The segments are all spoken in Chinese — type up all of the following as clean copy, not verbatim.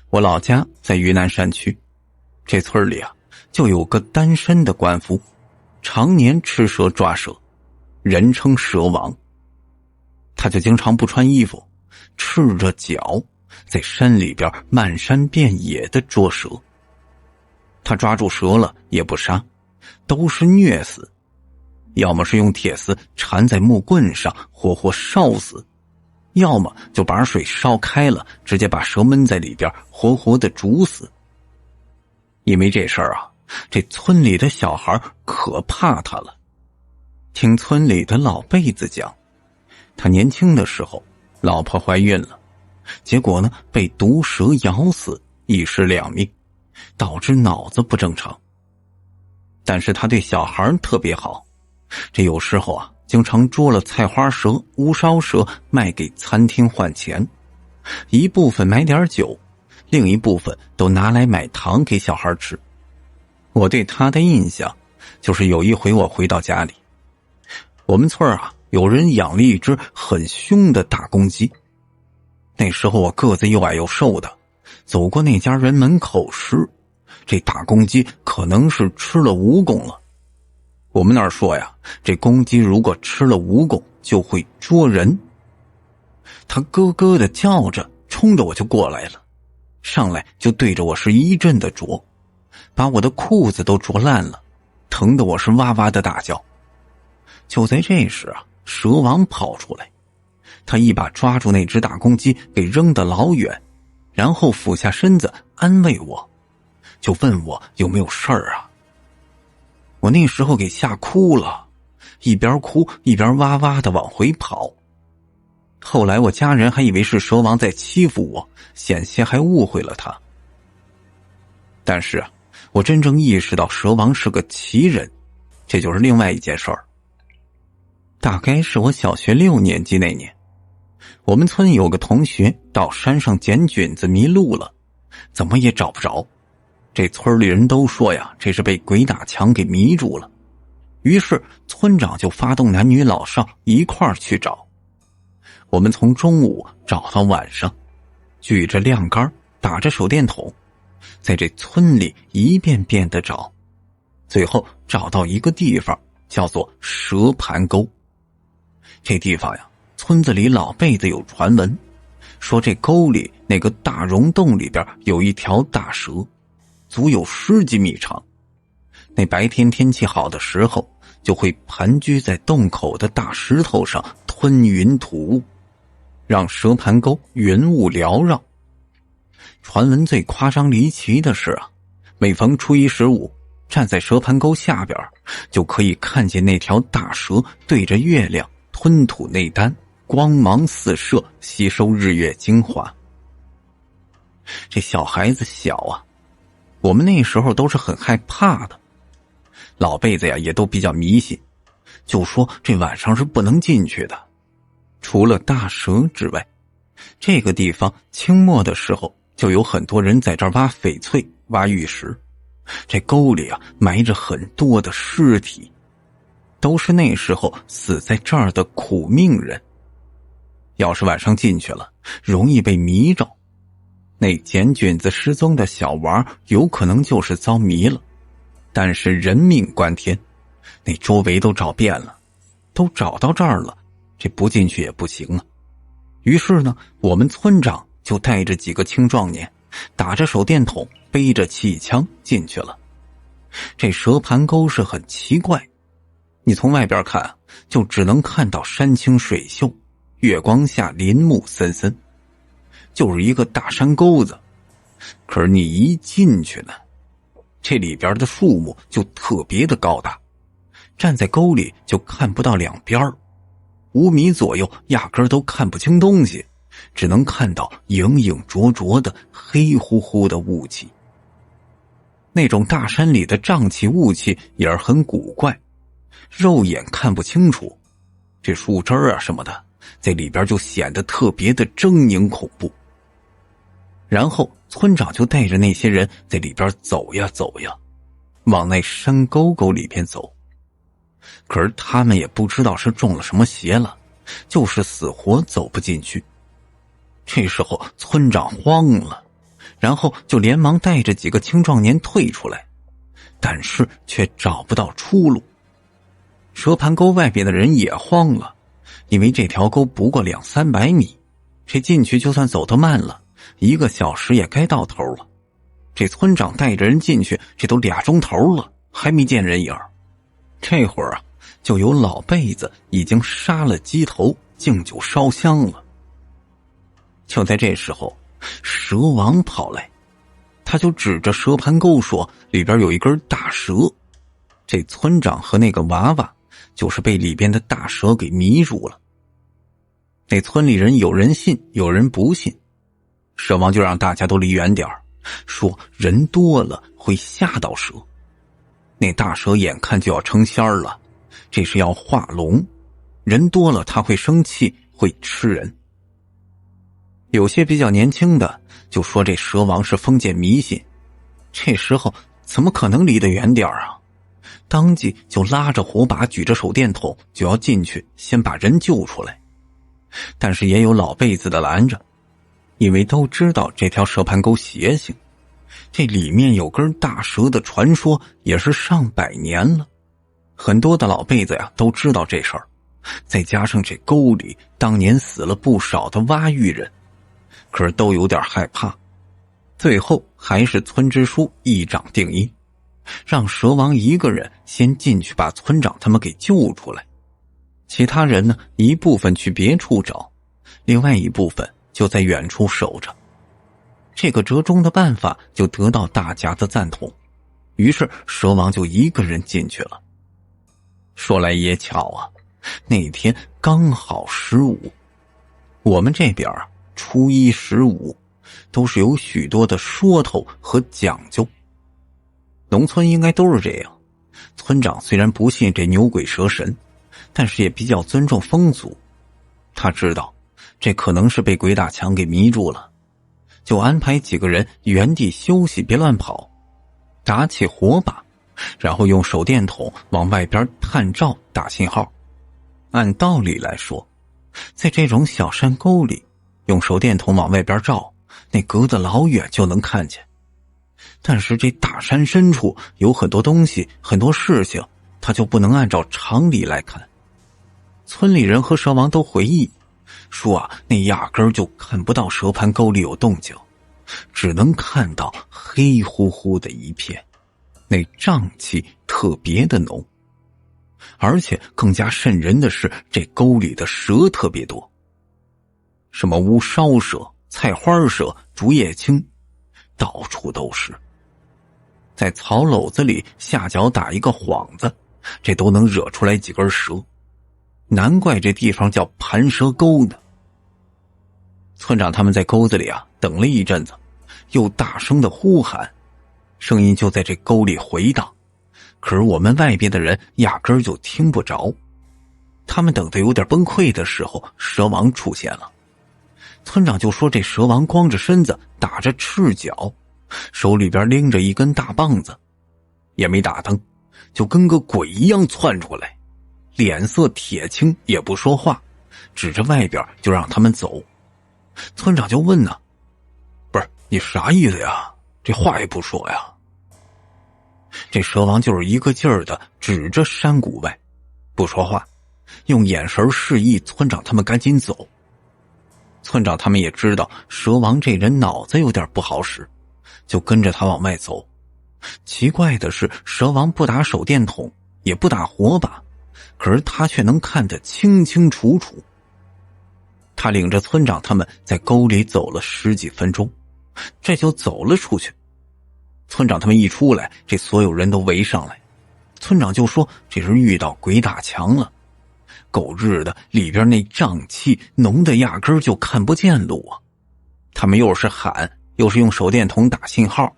我老家在云南山区，这村里啊，就有个单身的官夫，常年吃蛇抓蛇，人称蛇王。他就经常不穿衣服，赤着脚在山里边漫山遍野的捉蛇。他抓住蛇了也不杀，都是虐死，要么是用铁丝缠在木棍上活活烧死，要么就把水烧开了，直接把蛇闷在里边活活的煮死。因为这事儿啊，这村里的小孩可怕他了。听村里的老辈子讲，他年轻的时候老婆怀孕了，结果呢被毒蛇咬死，一尸两命，导致脑子不正常。但是他对小孩特别好，这有时候啊经常捉了菜花蛇、乌梢蛇卖给餐厅换钱，一部分买点酒，另一部分都拿来买糖给小孩吃。我对他的印象就是有一回我回到家里，我们村啊有人养了一只很凶的大公鸡。那时候我个子又矮又瘦的，走过那家人门口时，这大公鸡可能是吃了蜈蚣了。我们那儿说呀，这公鸡如果吃了蜈蚣就会捉人。它咯咯的叫着，冲着我就过来了，上来就对着我是一阵的啄，把我的裤子都啄烂了，疼得我是哇哇的大叫。就在这时啊，蛇王跑出来，他一把抓住那只大公鸡给扔得老远，然后俯下身子安慰我，就问我有没有事儿啊。我那时候给吓哭了，一边哭一边哇哇的往回跑。后来我家人还以为是蛇王在欺负我，险些还误会了他。但是啊，我真正意识到蛇王是个奇人，这就是另外一件事儿。大概是我小学6年级那年，我们村有个同学到山上捡菌子迷路了，怎么也找不着。这村里人都说呀，这是被鬼打墙给迷住了。于是村长就发动男女老少一块儿去找。我们从中午找到晚上，举着亮杆，打着手电筒，在这村里一遍遍的找，最后找到一个地方叫做蛇盘沟。这地方呀，村子里老辈子有传闻，说这沟里那个大溶洞里边有一条大蛇，足有10几米长。那白天天气好的时候，就会盘踞在洞口的大石头上吞云吐雾，让蛇盘沟云雾缭绕。传闻最夸张离奇的是啊，每逢初一15，站在蛇盘沟下边，就可以看见那条大蛇对着月亮吞吐内丹，光芒四射，吸收日月精华。这小孩子小啊，我们那时候都是很害怕的。老辈子呀也都比较迷信，就说这晚上是不能进去的。除了大蛇之外，这个地方清末的时候就有很多人在这儿挖翡翠、挖玉石。这沟里啊埋着很多的尸体，都是那时候死在这儿的苦命人。要是晚上进去了，容易被迷着。那捡菌子失踪的小娃有可能就是遭迷了，但是人命关天，那周围都找遍了，都找到这儿了，这不进去也不行啊。于是呢，我们村长就带着几个青壮年，打着手电筒，背着气枪进去了。这蛇盘沟是很奇怪，你从外边看就只能看到山清水秀，月光下林木森森，就是一个大山沟子。可是你一进去呢，这里边的树木就特别的高大，站在沟里就看不到两边，5米左右压根都看不清东西，只能看到影影灼灼的黑乎乎的雾气。那种大山里的瘴气雾气也是很古怪，肉眼看不清楚，这树枝啊什么的在里边就显得特别的狰狞恐怖。然后村长就带着那些人在里边走呀走呀，往那山沟沟里边走。可是他们也不知道是中了什么邪了，就是死活走不进去。这时候村长慌了，然后就连忙带着几个青壮年退出来，但是却找不到出路。蛇盘沟外边的人也慌了，因为这条沟不过200-300米，这进去就算走得慢了，1个小时也该到头了。这村长带着人进去，这都2钟头了，还没见人影。这会儿啊，就有老辈子已经杀了鸡头，敬酒烧香了。就在这时候，蛇王跑来，他就指着蛇盘沟说里边有一根大蛇。这村长和那个娃娃就是被里边的大蛇给迷住了。那村里人有人信，有人不信。蛇王就让大家都离远点儿，说人多了会吓到蛇。那大蛇眼看就要成仙了，这是要化龙，人多了他会生气，会吃人。有些比较年轻的就说这蛇王是封建迷信，这时候怎么可能离得远点啊？当即就拉着火把，举着手电筒就要进去先把人救出来。但是也有老辈子的拦着，因为都知道这条蛇盘沟邪性，这里面有根大蛇的传说也是上百年了，很多的老辈子呀都知道这事儿。再加上这沟里当年死了不少的挖玉人，可是都有点害怕。最后还是村支书一掌定音，让蛇王一个人先进去把村长他们给救出来，其他人呢一部分去别处找，另外一部分就在远处守着。这个折中的办法就得到大家的赞同，于是蛇王就一个人进去了。说来也巧啊，那天刚好15，我们这边啊初一15都是有许多的说头和讲究。农村应该都是这样，村长虽然不信这牛鬼蛇神，但是也比较尊重风俗。他知道这可能是被鬼打墙给迷住了，就安排几个人原地休息，别乱跑，打起火把，然后用手电筒往外边探照打信号。按道理来说，在这种小山沟里用手电筒往外边照，那隔得老远就能看见。但是这大山深处有很多东西，很多事情他就不能按照常理来看。村里人和蛇王都回忆说啊，那压根儿就看不到蛇盘沟里有动静，只能看到黑乎乎的一片，那瘴气特别的浓。而且更加瘆人的是，这沟里的蛇特别多，什么乌梢蛇、菜花蛇、竹叶青，到处都是。在草篓子里下脚打一个幌子，这都能惹出来几根蛇，难怪这地方叫盘蛇沟呢。村长他们在沟子里啊等了一阵子，又大声的呼喊，声音就在这沟里回荡，可是我们外边的人压根儿就听不着。他们等得有点崩溃的时候，蛇王出现了。村长就说这蛇王光着身子，打着赤脚，手里边拎着一根大棒子，也没打灯，就跟个鬼一样窜出来，脸色铁青，也不说话，指着外边就让他们走。村长就问呢，不是你啥意思呀？这话也不说呀。这蛇王就是一个劲儿的指着山谷外不说话，用眼神示意村长他们赶紧走。村长他们也知道蛇王这人脑子有点不好使，就跟着他往外走。奇怪的是，蛇王不打手电筒，也不打火把，可是他却能看得清清楚楚。他领着村长他们在沟里走了10几分钟，这就走了出去。村长他们一出来，这所有人都围上来，村长就说这是遇到鬼打墙了，狗日的里边那瘴气浓的压根儿就看不见路啊。他们又是喊又是用手电筒打信号，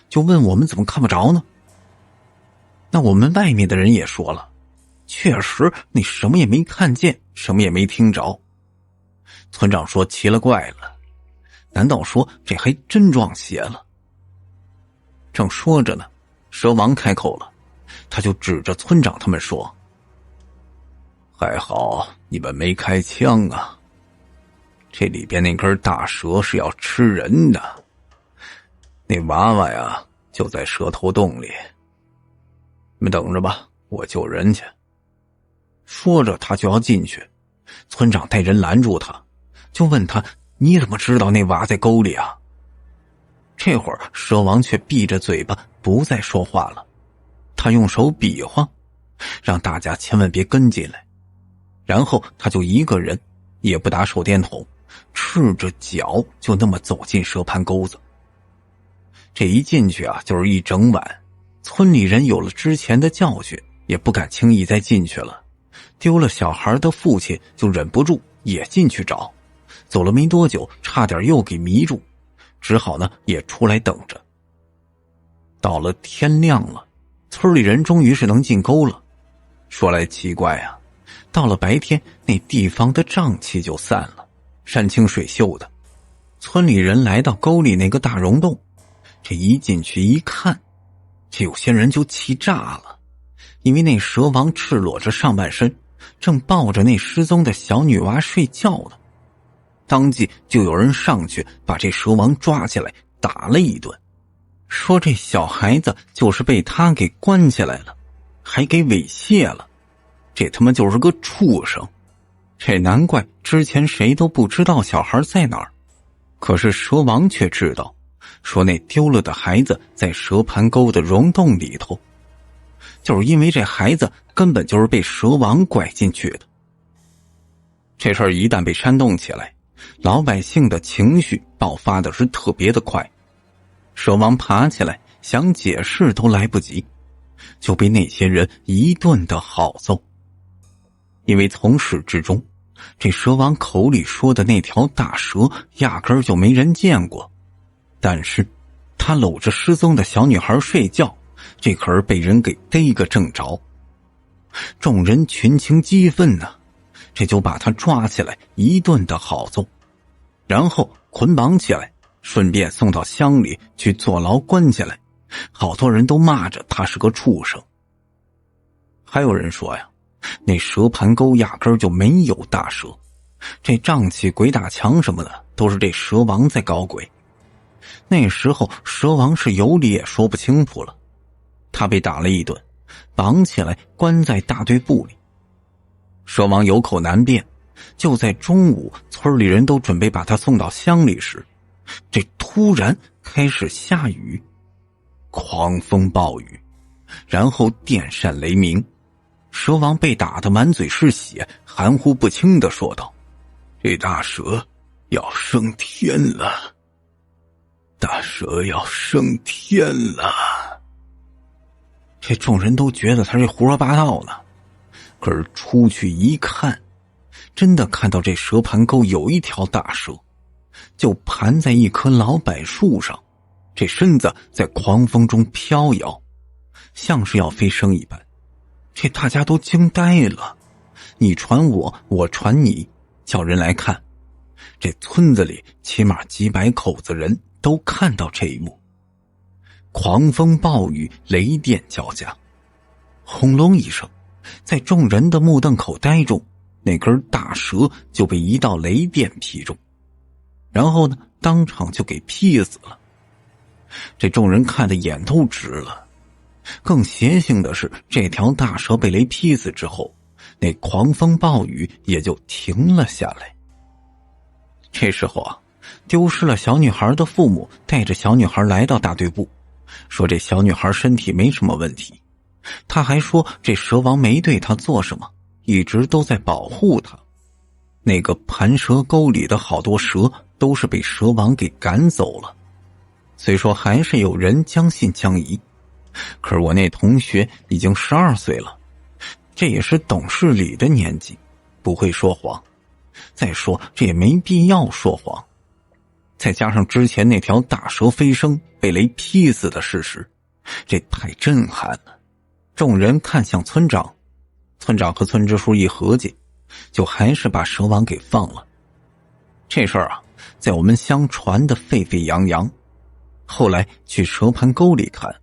就问我们怎么看不着呢？那我们外面的人也说了，确实你什么也没看见，什么也没听着。村长说奇了怪了，难道说这还真撞邪了？正说着呢，蛇王开口了，他就指着村长他们说，还好你们没开枪啊，这里边那根大蛇是要吃人的，那娃娃呀就在蛇头洞里，你们等着吧，我救人去。说着他就要进去，村长带人拦住他，就问他，你怎么知道那娃在沟里啊？这会儿蛇王却闭着嘴巴不再说话了，他用手比划，让大家千万别跟进来。然后他就一个人也不打手电筒，赤着脚就那么走进蛇盘沟子。这一进去啊就是一整晚，村里人有了之前的教训，也不敢轻易再进去了。丢了小孩的父亲就忍不住也进去找，走了没多久差点又给迷住，只好呢也出来等着。到了天亮了，村里人终于是能进沟了。说来奇怪啊，到了白天那地方的瘴气就散了，山清水秀的。村里人来到沟里那个大溶洞，这一进去一看，这有些人就气炸了，因为那蛇王赤裸着上半身，正抱着那失踪的小女娃睡觉呢。当即就有人上去把这蛇王抓起来打了一顿，说这小孩子就是被他给关起来了，还给猥亵了，这他妈就是个畜生。这难怪之前谁都不知道小孩在哪儿，可是蛇王却知道，说那丢了的孩子在蛇盘沟的溶洞里头，就是因为这孩子根本就是被蛇王拐进去的。这事儿一旦被煽动起来，老百姓的情绪爆发的是特别的快。蛇王爬起来想解释都来不及，就被那些人一顿的好揍。因为从始至终，这蛇王口里说的那条大蛇压根儿就没人见过，但是他搂着失踪的小女孩睡觉，这可是被人给逮个正着。众人群情激愤呢，这就把他抓起来一顿的好揍，然后捆绑起来，顺便送到乡里去坐牢关起来。好多人都骂着他是个畜生。还有人说呀，那蛇盘沟压根儿就没有大蛇，这瘴气鬼打墙什么的都是这蛇王在搞鬼。那时候蛇王是有理也说不清楚了，他被打了一顿，绑起来关在大队部里。蛇王有口难辩，就在中午村里人都准备把他送到乡里时，这突然开始下雨，狂风暴雨，然后电闪雷鸣。蛇王被打得满嘴是血，含糊不清地说道，这大蛇要升天了，大蛇要升天了。这众人都觉得他这胡说八道呢，可是出去一看，真的看到这蛇盘沟有一条大蛇，就盘在一棵老柏树上，这身子在狂风中飘摇，像是要飞升一般。这大家都惊呆了，你传我，我传你，叫人来看。这村子里起码几百口子人都看到这一幕。狂风暴雨，雷电交加，轰隆一声，在众人的目瞪口呆中，那根大蛇就被一道雷电劈中，然后呢，当场就给劈死了。这众人看得眼都直了。更邪性的是，这条大蛇被雷劈死之后，那狂风暴雨也就停了下来。这时候啊，丢失了小女孩的父母带着小女孩来到大队部，说这小女孩身体没什么问题。他还说这蛇王没对她做什么，一直都在保护她。那个盘蛇沟里的好多蛇都是被蛇王给赶走了。虽说还是有人将信将疑，可是我那同学已经12岁了，这也是懂事理的年纪，不会说谎。再说这也没必要说谎，再加上之前那条大蛇飞升被雷劈死的事实，这太震撼了。众人看向村长，村长和村支书一合计，就还是把蛇王给放了。这事儿啊，在我们乡传得沸沸扬扬。后来去蛇盘沟里看，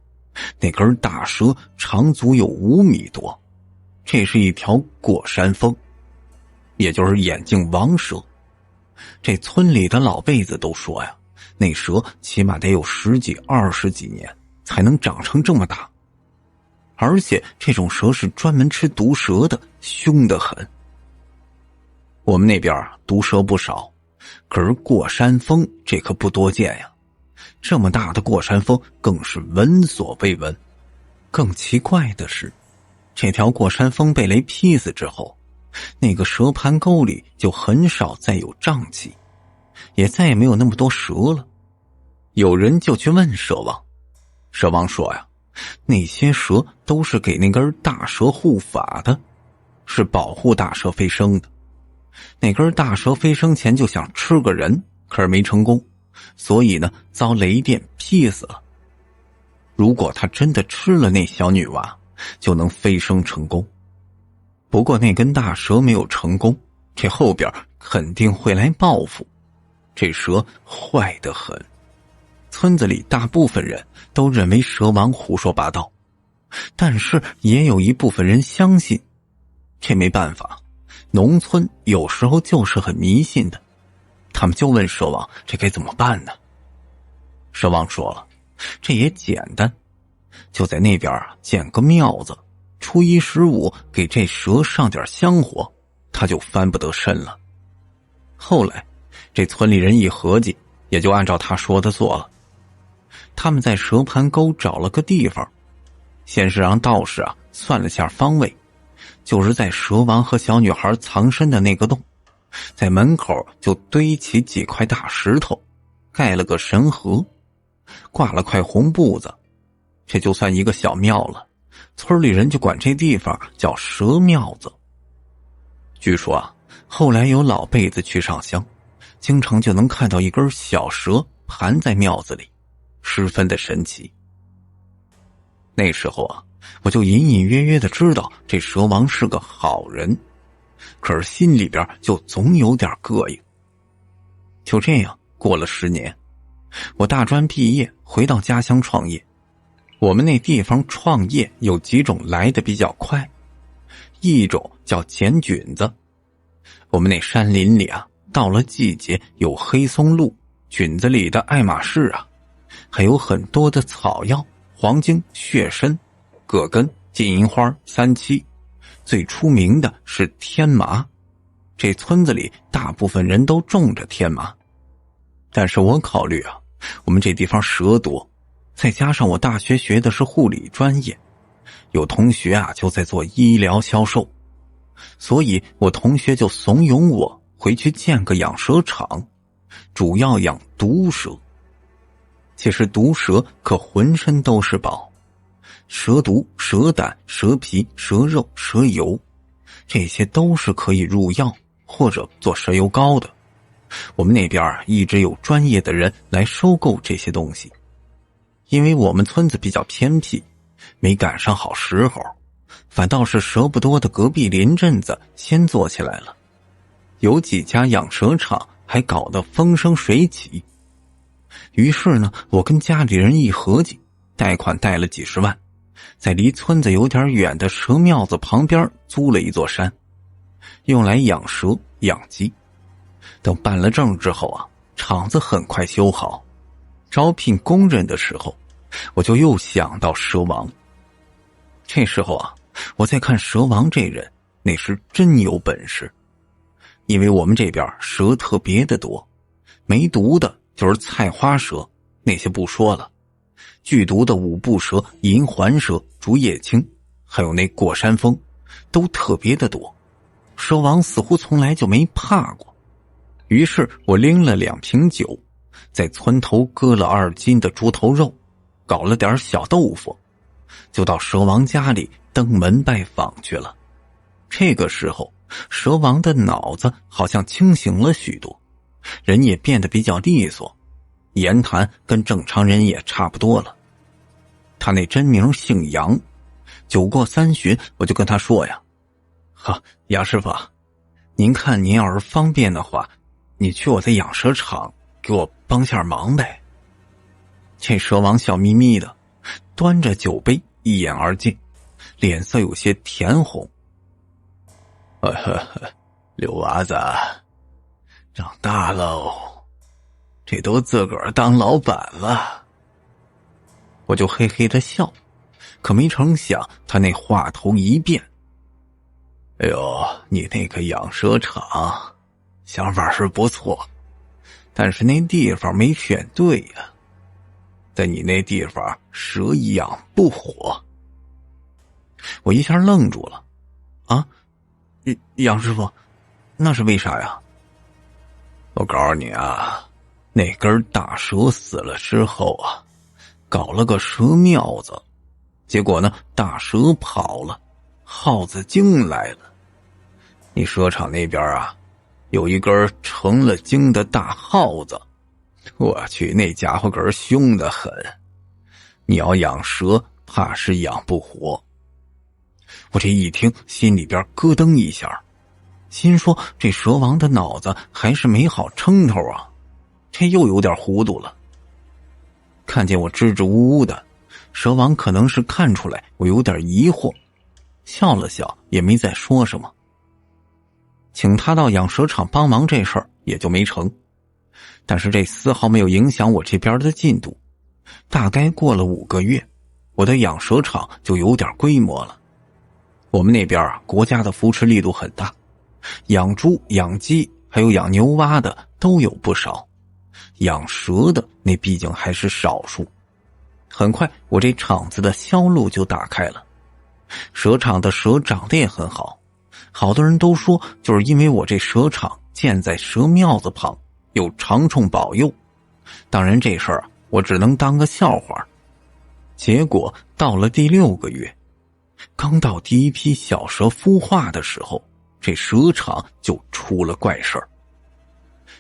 那根大蛇长足有5米多，这是一条过山峰，也就是眼镜王蛇。这村里的老辈子都说呀，那蛇起码得有10几20几年才能长成这么大，而且这种蛇是专门吃毒蛇的，凶得很。我们那边毒蛇不少，可是过山峰这可不多见呀，这么大的过山峰更是闻所未闻。更奇怪的是，这条过山峰被雷劈死之后，那个蛇盘沟里就很少再有瘴气，也再也没有那么多蛇了。有人就去问蛇王，蛇王说呀，那些蛇都是给那根大蛇护法的，是保护大蛇飞升的。那根大蛇飞升前就想吃个人，可是没成功，所以呢遭雷电劈死了。如果他真的吃了那小女娃，就能飞升成功。不过那根大蛇没有成功，这后边肯定会来报复。这蛇坏得很，村子里大部分人都认为蛇王胡说八道，但是也有一部分人相信。这没办法，农村有时候就是很迷信的。他们就问蛇王，这该怎么办呢？蛇王说了，这也简单，就在那边建个庙子，初一15给这蛇上点香火，他就翻不得身了。后来这村里人一合计，也就按照他说的做了。他们在蛇盘沟找了个地方，先是让道士算了下方位，就是在蛇王和小女孩藏身的那个洞，在门口就堆起几块大石头，盖了个神盒，挂了块红布子，这就算一个小庙了。村里人就管这地方叫蛇庙子。据说后来有老辈子去上香，经常就能看到一根小蛇盘在庙子里，十分的神奇。那时候我就隐隐约约的知道这蛇王是个好人，可是心里边就总有点膈应。就这样过了10年，我大专毕业回到家乡创业。我们那地方创业有几种来的比较快，一种叫捡菌子。我们那山林里到了季节有黑松露、菌子里的爱马仕还有很多的草药，黄精、血参、葛根、金银花、三七，最出名的是天麻。这村子里大部分人都种着天麻，但是我考虑我们这地方蛇多，再加上我大学学的是护理专业，有同学就在做医疗销售，所以我同学就怂恿我回去建个养蛇场，主要养毒蛇。其实毒蛇可浑身都是宝，蛇毒、蛇胆、蛇皮、蛇肉、蛇油，这些都是可以入药或者做蛇油膏的。我们那边一直有专业的人来收购这些东西。因为我们村子比较偏僻，没赶上好时候，反倒是蛇不多的隔壁邻镇子先做起来了，有几家养蛇场还搞得风生水起。于是呢，我跟家里人一合计，贷款贷了几十万，在离村子有点远的蛇庙子旁边租了一座山，用来养蛇养鸡。等办了证之后厂子很快修好。招聘工人的时候，我就又想到蛇王。这时候我在看蛇王这人，那是真有本事。因为我们这边蛇特别的多，没毒的就是菜花蛇，那些不说了，剧毒的五步蛇、银环蛇、竹叶青，还有那过山峰，都特别的多。蛇王似乎从来就没怕过。于是我拎了2瓶酒，在村头割了2斤的猪头肉，搞了点小豆腐，就到蛇王家里登门拜访去了。这个时候，蛇王的脑子好像清醒了许多，人也变得比较利索，言谈跟正常人也差不多了。他那真名姓杨，酒过3巡，我就跟他说杨师傅，您看您要是方便的话，你去我的养蛇场给我帮下忙呗。这蛇王笑眯眯的，端着酒杯一饮而尽，脸色有些甜红。刘娃子，长大喽。这都自个儿当老板了。我就嘿嘿的笑，可没成想他那话头一变。哎呦，你那个养蛇场想法是不错，但是那地方没选对呀。在你那地方蛇养不活。我一下愣住了。啊，杨师傅，那是为啥呀？我告诉你啊，那根大蛇死了之后啊，搞了个蛇庙子，结果呢，大蛇跑了，耗子精来了。你蛇场那边啊，有一根成了精的大耗子，我去，那家伙个凶得很，你要养蛇怕是养不活。我这一听心里边咯噔一下，心说这蛇王的脑子还是没好撑头啊，这又有点糊涂了。看见我支支吾吾的，蛇王可能是看出来我有点疑惑，笑了笑也没再说什么。请他到养蛇场帮忙这事儿也就没成，但是这丝毫没有影响我这边的进度。大概过了5个月，我的养蛇场就有点规模了。我们那边啊，国家的扶持力度很大，养猪、养鸡还有养牛蛙的都有不少，养蛇的那毕竟还是少数。很快我这场子的销路就打开了，蛇场的蛇长得也很好，好多人都说就是因为我这蛇场建在蛇庙子旁，有长虫保佑。当然这事儿啊，我只能当个笑话。结果到了第6个月，刚到第一批小蛇孵化的时候，这蛇场就出了怪事儿。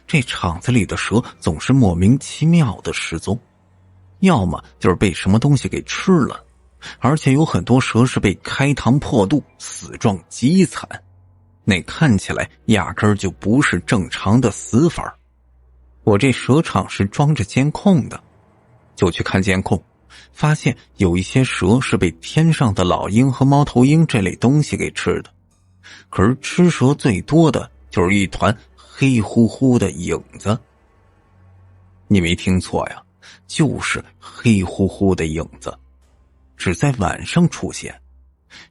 这场子里的蛇总是莫名其妙的失踪，要么就是被什么东西给吃了，而且有很多蛇是被开膛破肚，死状极惨，那看起来压根儿就不是正常的死法。我这蛇场是装着监控的，就去看监控，发现有一些蛇是被天上的老鹰和猫头鹰这类东西给吃的，可是吃蛇最多的就是一团黑乎乎的影子。你没听错呀，就是黑乎乎的影子，只在晚上出现。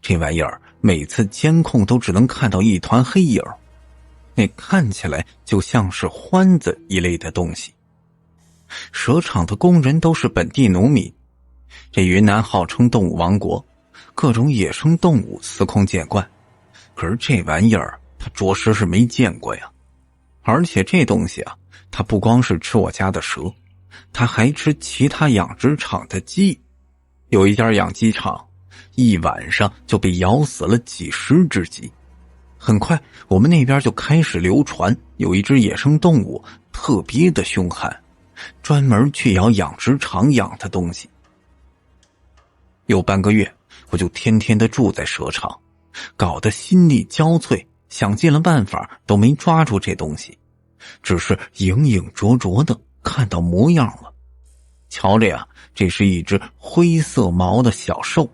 这玩意儿每次监控都只能看到一团黑影，那看起来就像是獾子一类的东西。蛇场的工人都是本地农民，这云南号称动物王国，各种野生动物司空见惯，可是这玩意儿他着实是没见过呀。而且这东西啊，它不光是吃我家的蛇，它还吃其他养殖场的鸡。有一家养鸡场，一晚上就被咬死了几十只鸡。很快我们那边就开始流传，有一只野生动物特别的凶悍，专门去咬养殖场养的东西。有半个月，我就天天的住在蛇场，搞得心力交瘁，想尽了办法都没抓住这东西，只是影影绰绰的看到模样了。瞧着呀，这是一只灰色毛的小兽，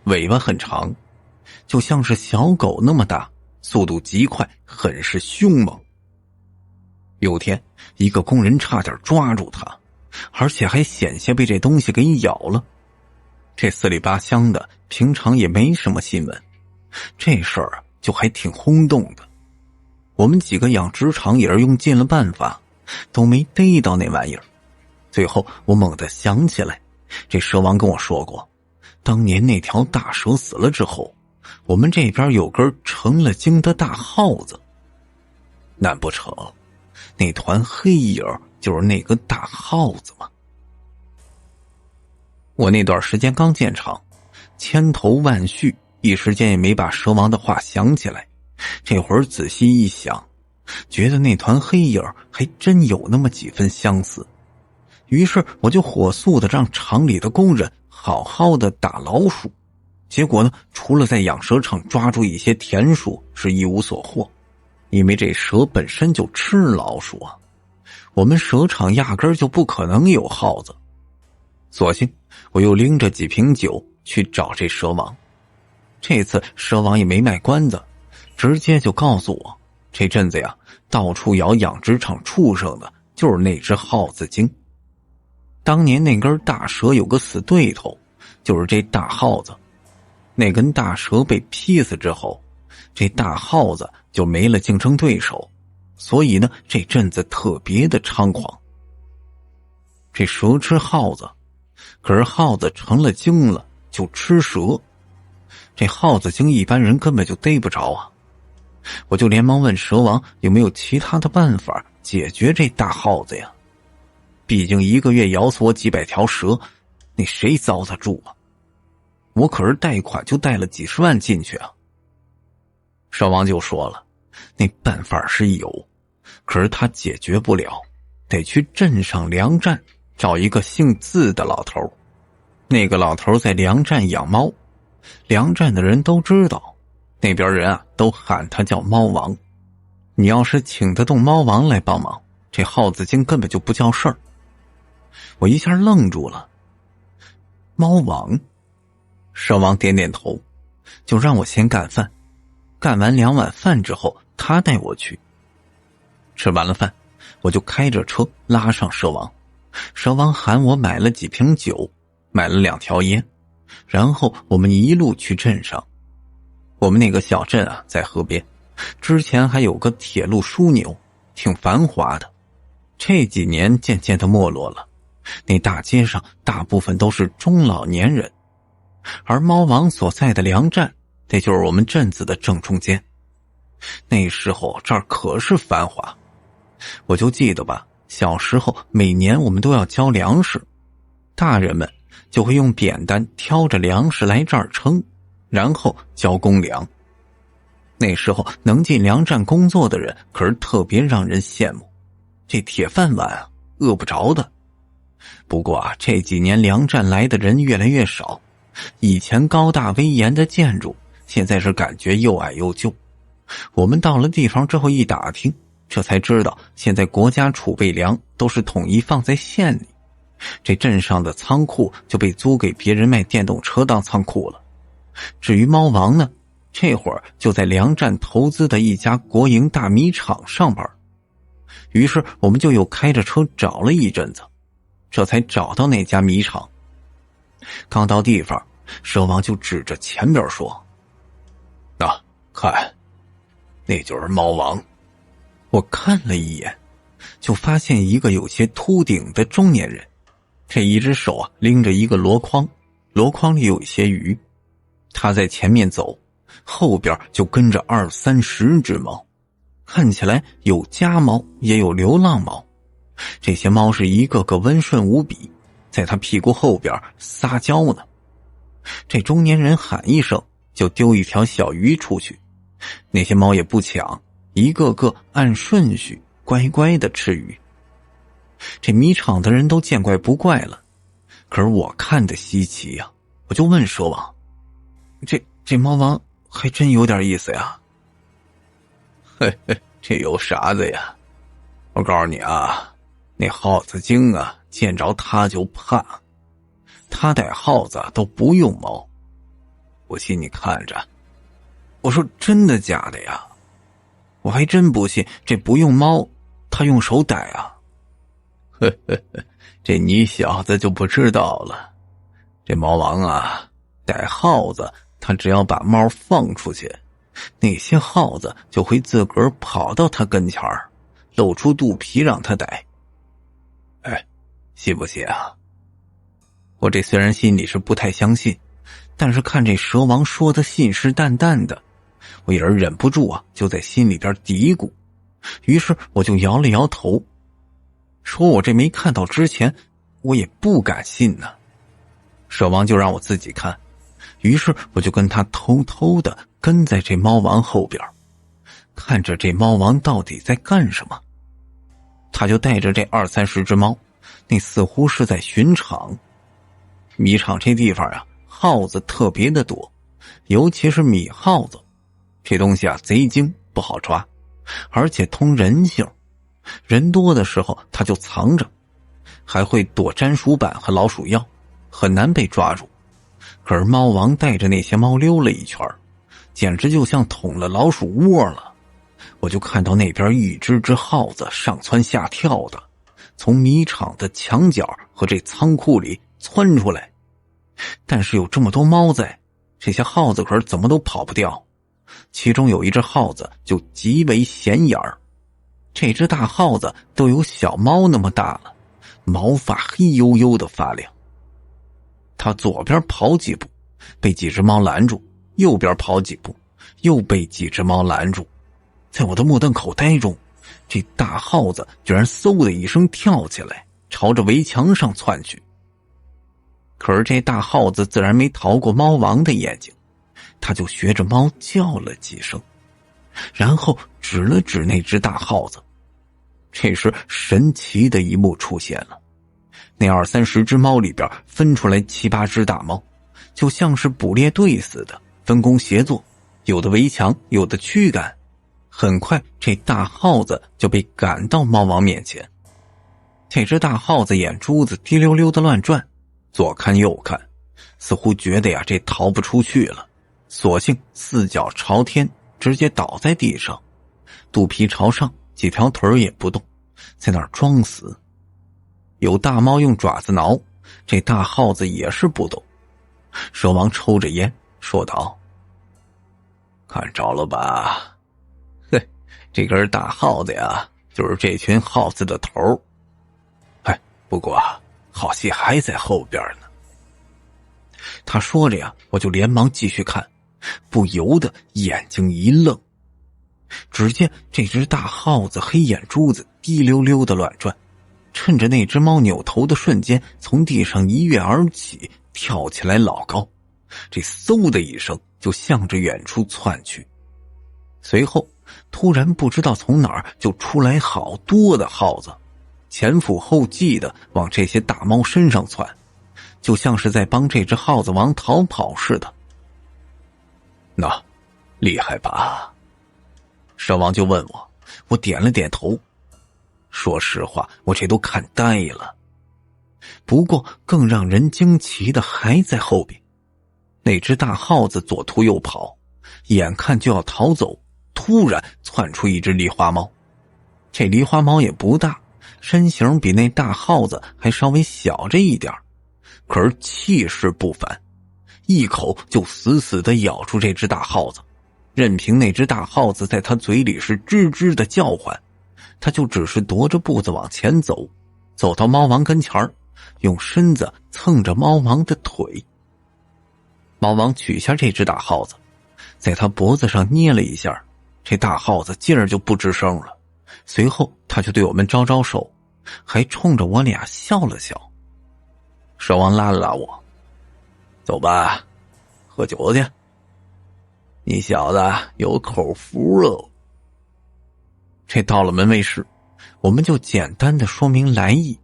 尾巴很长，就像是小狗那么大，速度极快，很是凶猛。有天一个工人差点抓住它，而且还险些被这东西给咬了。这四里八乡的平常也没什么新闻，这事儿就还挺轰动的。我们几个养殖场也是用尽了办法，都没逮到那玩意儿。最后我猛地想起来，这蛇王跟我说过，当年那条大蛇死了之后，我们这边有根成了精的大耗子。难不成那团黑影就是那个大耗子吗？我那段时间刚建厂，千头万绪，一时间也没把蛇王的话想起来。这会儿仔细一想，觉得那团黑影还真有那么几分相似。于是我就火速的让厂里的工人好好的打老鼠。结果呢，除了在养蛇场抓住一些田鼠是一无所获，因为这蛇本身就吃老鼠啊，我们蛇场压根儿就不可能有耗子。索性我又拎着几瓶酒去找这蛇王。这次蛇王也没卖关子，直接就告诉我，这阵子呀，到处咬养殖场畜生的就是那只耗子精。当年那根大蛇有个死对头，就是这大耗子。那根大蛇被劈死之后，这大耗子就没了竞争对手，所以呢，这阵子特别的猖狂。这蛇吃耗子，可是耗子成了精了就吃蛇，这耗子精一般人根本就逮不着啊。我就连忙问蛇王有没有其他的办法解决这大耗子呀，毕竟一个月咬死我几百条蛇，那谁遭得住啊？我可是贷款就贷了几十万进去啊。蛇王就说了，那办法是有，可是他解决不了，得去镇上粮站找一个姓字的老头。那个老头在粮站养猫，粮站的人都知道，那边人啊都喊他叫猫王。你要是请得动猫王来帮忙，这耗子精根本就不叫事儿。我一下愣住了，猫王？蛇王点点头，就让我先干饭，干完2碗饭之后他带我去。吃完了饭，我就开着车拉上蛇王，蛇王喊我买了几瓶酒，买了2条烟，然后我们一路去镇上。我们那个小镇啊在河边，之前还有个铁路枢纽，挺繁华的，这几年渐渐的没落了，那大街上大部分都是中老年人。而猫王所在的粮站，那就是我们镇子的正中间。那时候这儿可是繁华，我就记得吧，小时候每年我们都要交粮食，大人们就会用扁担挑着粮食来这儿称，然后交公粮。那时候能进粮站工作的人可是特别让人羡慕，这铁饭碗啊，饿不着的。不过啊，这几年粮站来的人越来越少，以前高大威严的建筑现在是感觉又矮又旧。我们到了地方之后一打听，这才知道现在国家储备粮都是统一放在县里，这镇上的仓库就被租给别人卖电动车当仓库了。至于猫王呢，这会儿就在粮站投资的一家国营大米厂上班。于是我们就又开着车找了一阵子，这才找到那家米厂。刚到地方，蛇王就指着前边说，看，那就是猫王。我看了一眼，就发现一个有些秃顶的中年人，这一只手啊拎着一个箩筐，箩筐里有一些鱼。他在前面走，后边就跟着20-30只猫，看起来有家猫也有流浪猫。这些猫是一个个温顺无比，在他屁股后边撒娇呢。这中年人喊一声，就丢一条小鱼出去，那些猫也不抢，一个个按顺序乖乖的吃鱼。这米厂的人都见怪不怪了，可是我看得稀奇呀，我就问蛇王，这猫王还真有点意思呀。嘿嘿，这有啥子呀？我告诉你啊，那耗子精啊，见着他就怕，他带耗子都不用猫。不信你看着。我说真的假的呀？我还真不信这不用猫，他用手逮啊。呵呵呵，这你小子就不知道了。这猫王啊，逮耗子，他只要把猫放出去，那些耗子就会自个儿跑到他跟前儿，露出肚皮让他逮。哎，信不信啊？我这虽然心里是不太相信，但是看这蛇王说的信誓旦旦的，我也是忍不住啊，就在心里边嘀咕。于是我就摇了摇头，说我这没看到之前，我也不敢信呢。蛇王就让我自己看，于是我就跟他偷偷的跟在这猫王后边，看着这猫王到底在干什么。他就带着这20-30只猫，那似乎是在巡场。米厂这地方啊，耗子特别的多，尤其是米耗子，这东西啊贼精，不好抓，而且通人性，人多的时候它就藏着，还会躲粘鼠板和老鼠药，很难被抓住。可是猫王带着那些猫溜了一圈，简直就像捅了老鼠窝了。我就看到那边一只只耗子上蹿下跳的，从迷场的墙角和这仓库里窜出来。但是有这么多猫在，这些耗子可是怎么都跑不掉。其中有一只耗子就极为显眼儿，这只大耗子都有小猫那么大了，毛发黑黝黝的发亮。它左边跑几步被几只猫拦住，右边跑几步又被几只猫拦住。在我的目瞪口呆中，这大耗子居然嗖的一声跳起来，朝着围墙上窜去。可是这大耗子自然没逃过猫王的眼睛，他就学着猫叫了几声，然后指了指那只大耗子。这时神奇的一幕出现了，那20-30只猫里边分出来7-8只大猫，就像是捕猎队似的，分工协作，有的围墙，有的驱赶。很快这大耗子就被赶到猫王面前。这只大耗子眼珠子滴溜溜的乱转，左看右看，似乎觉得呀这逃不出去了，索性四脚朝天，直接倒在地上，肚皮朝上，几条腿也不动，在那儿装死。有大猫用爪子挠，这大耗子也是不动。蛇王抽着烟说道：看着了吧，嘿，这根大耗子呀就是这群耗子的头。不过好戏还在后边呢。他说着呀，我就连忙继续看，不由得眼睛一愣。只见这只大耗子黑眼珠子滴溜溜的乱转，趁着那只猫扭头的瞬间，从地上一跃而起，跳起来老高，这嗖的一声就向着远处窜去。随后突然不知道从哪儿就出来好多的耗子，前赴后继的往这些大猫身上窜，就像是在帮这只耗子王逃跑似的。那厉害吧？蛇王就问我，我点了点头。说实话，我这都看呆了。不过更让人惊奇的还在后边。那只大耗子左突右跑，眼看就要逃走，突然窜出一只狸花猫。这狸花猫也不大，身形比那大耗子还稍微小着一点，可是气势不凡，一口就死死地咬住这只大耗子，任凭那只大耗子在他嘴里是吱吱的叫唤，他就只是踱着步子往前走，走到猫王跟前儿，用身子蹭着猫王的腿。猫王取下这只大耗子，在他脖子上捏了一下，这大耗子劲儿就不吱声了。随后他就对我们招招手，还冲着我俩笑了笑。蛇王拉了拉我，走吧，喝酒去，你小子有口福哦。这到了门卫室，我们就简单的说明来意。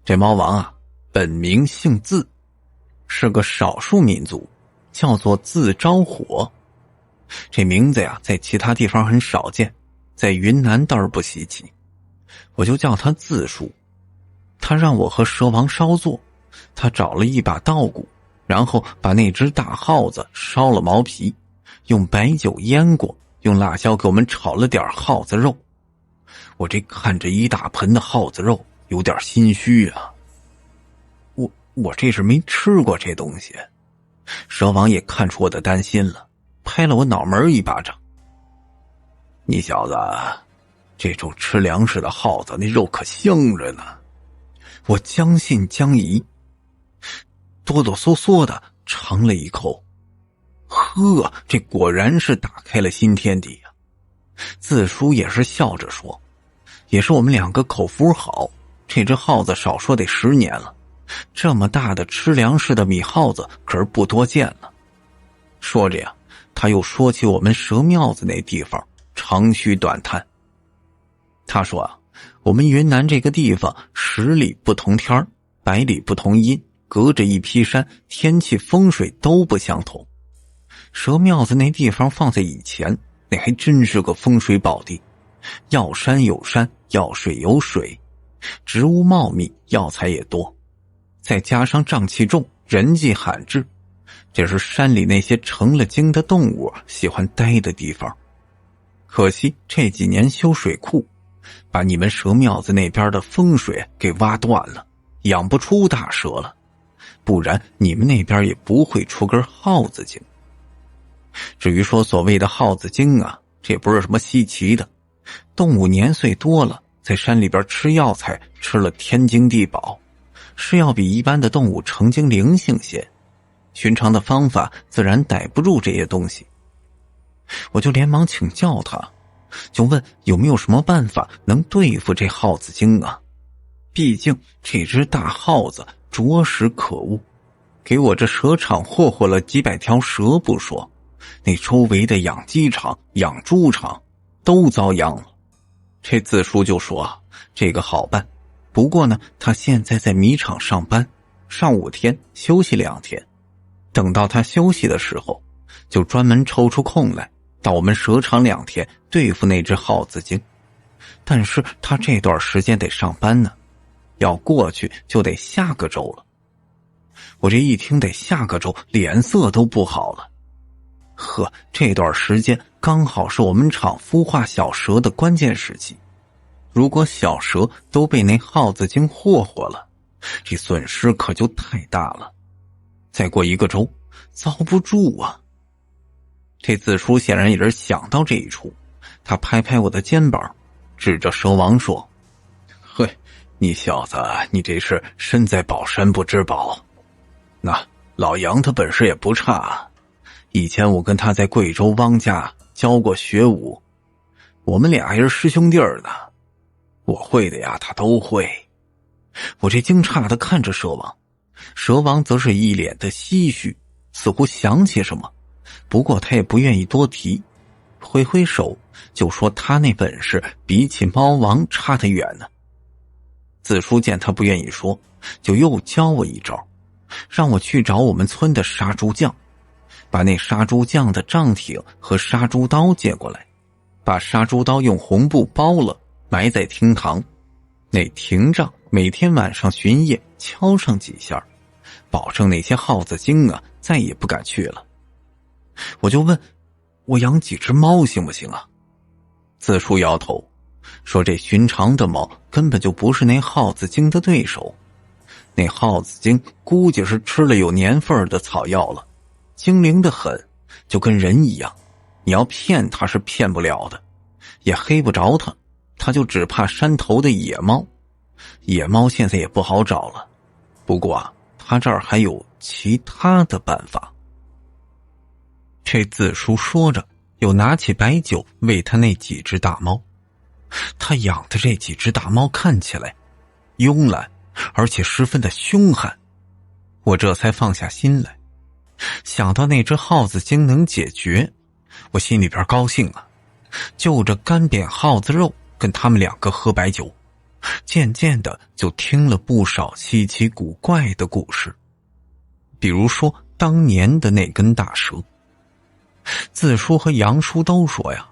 这猫王啊，本名姓字，是个少数民族，叫做字招火。这名字呀，在其他地方很少见，在云南倒是不稀奇，我就叫他字叔。他让我和蛇王稍作，他找了一把稻谷，然后把那只大耗子烧了毛皮，用白酒腌过，用辣椒给我们炒了点耗子肉。我这看着一大盆的耗子肉，有点心虚啊。我这是没吃过这东西。蛇王也看出我的担心了，拍了我脑门一巴掌。你小子，这种吃粮食的耗子那肉可香着呢。我将信将疑，哆哆嗦嗦的尝了一口，呵，这果然是打开了新天地啊。字叔也是笑着说，也是我们两个口福好，这只耗子少说得10年了，这么大的吃粮食的米耗子可是不多见了。说着呀，他又说起我们蛇庙子那地方，长吁短叹。他说啊，我们云南这个地方10里不同天，100里不同阴，隔着一批山，天气风水都不相同。蛇庙子那地方放在以前，那还真是个风水宝地，要山有山，要水有水，植物茂密，药材也多，再加上瘴气重，人迹罕至，这是山里那些成了精的动物喜欢待的地方。可惜这几年修水库，把你们蛇庙子那边的风水给挖断了，养不出大蛇了，不然你们那边也不会出根耗子精。至于说所谓的耗子精啊，这也不是什么稀奇的，动物年岁多了，在山里边吃药材，吃了天经地宝，是要比一般的动物成精灵性些，寻常的方法自然逮不住这些东西。我就连忙请教他，就问有没有什么办法能对付这耗子精啊？毕竟这只大耗子着实可恶，给我这蛇场霍霍了几百条蛇不说，那周围的养鸡场、养猪场都遭殃了。这自叔就说啊，这个好办，不过呢，他现在在米场上班，上5天，休息2天。等到他休息的时候，就专门抽出空来，到我们蛇场2天对付那只耗子精。但是他这段时间得上班呢，要过去就得下个周了。我这一听得下个周，脸色都不好了。呵，这段时间刚好是我们场孵化小蛇的关键时期，如果小蛇都被那耗子精霍霍了，这损失可就太大了。再过1个周，遭不住啊！这自叔显然也是想到这一出，他拍拍我的肩膀，指着蛇王说：“嘿，你小子，你这是身在宝山不知宝。那老杨他本事也不差，以前我跟他在贵州汪家教过学武，我们俩还是师兄弟呢。我会的呀，他都会。”我这惊诧地看着蛇王，蛇王则是一脸的唏嘘，似乎想起什么，不过他也不愿意多提，挥挥手就说他那本事比起猫王差得远呢。自叔见他不愿意说，就又教我一招，让我去找我们村的杀猪匠，把那杀猪匠的杖挺和杀猪刀借过来，把杀猪刀用红布包了，埋在厅堂，那亭杖每天晚上巡夜敲上几下，保证那些耗子精啊再也不敢去了。我就问，我养几只猫行不行啊？自叔摇头说，这寻常的猫根本就不是那耗子精的对手，那耗子精估计是吃了有年份的草药了，精灵得很，就跟人一样，你要骗它是骗不了的，也黑不着它，它就只怕山头的野猫。野猫现在也不好找了，不过啊，他这儿还有其他的办法。这自叔说着，又拿起白酒喂他那几只大猫。他养的这几只大猫看起来慵懒，而且十分的凶悍。我这才放下心来，想到那只耗子精能解决，我心里边高兴啊，就着干煸耗子肉跟他们2个喝白酒，渐渐的就听了不少稀奇古怪的故事。比如说当年的那根大蛇，自叔和杨叔都说呀，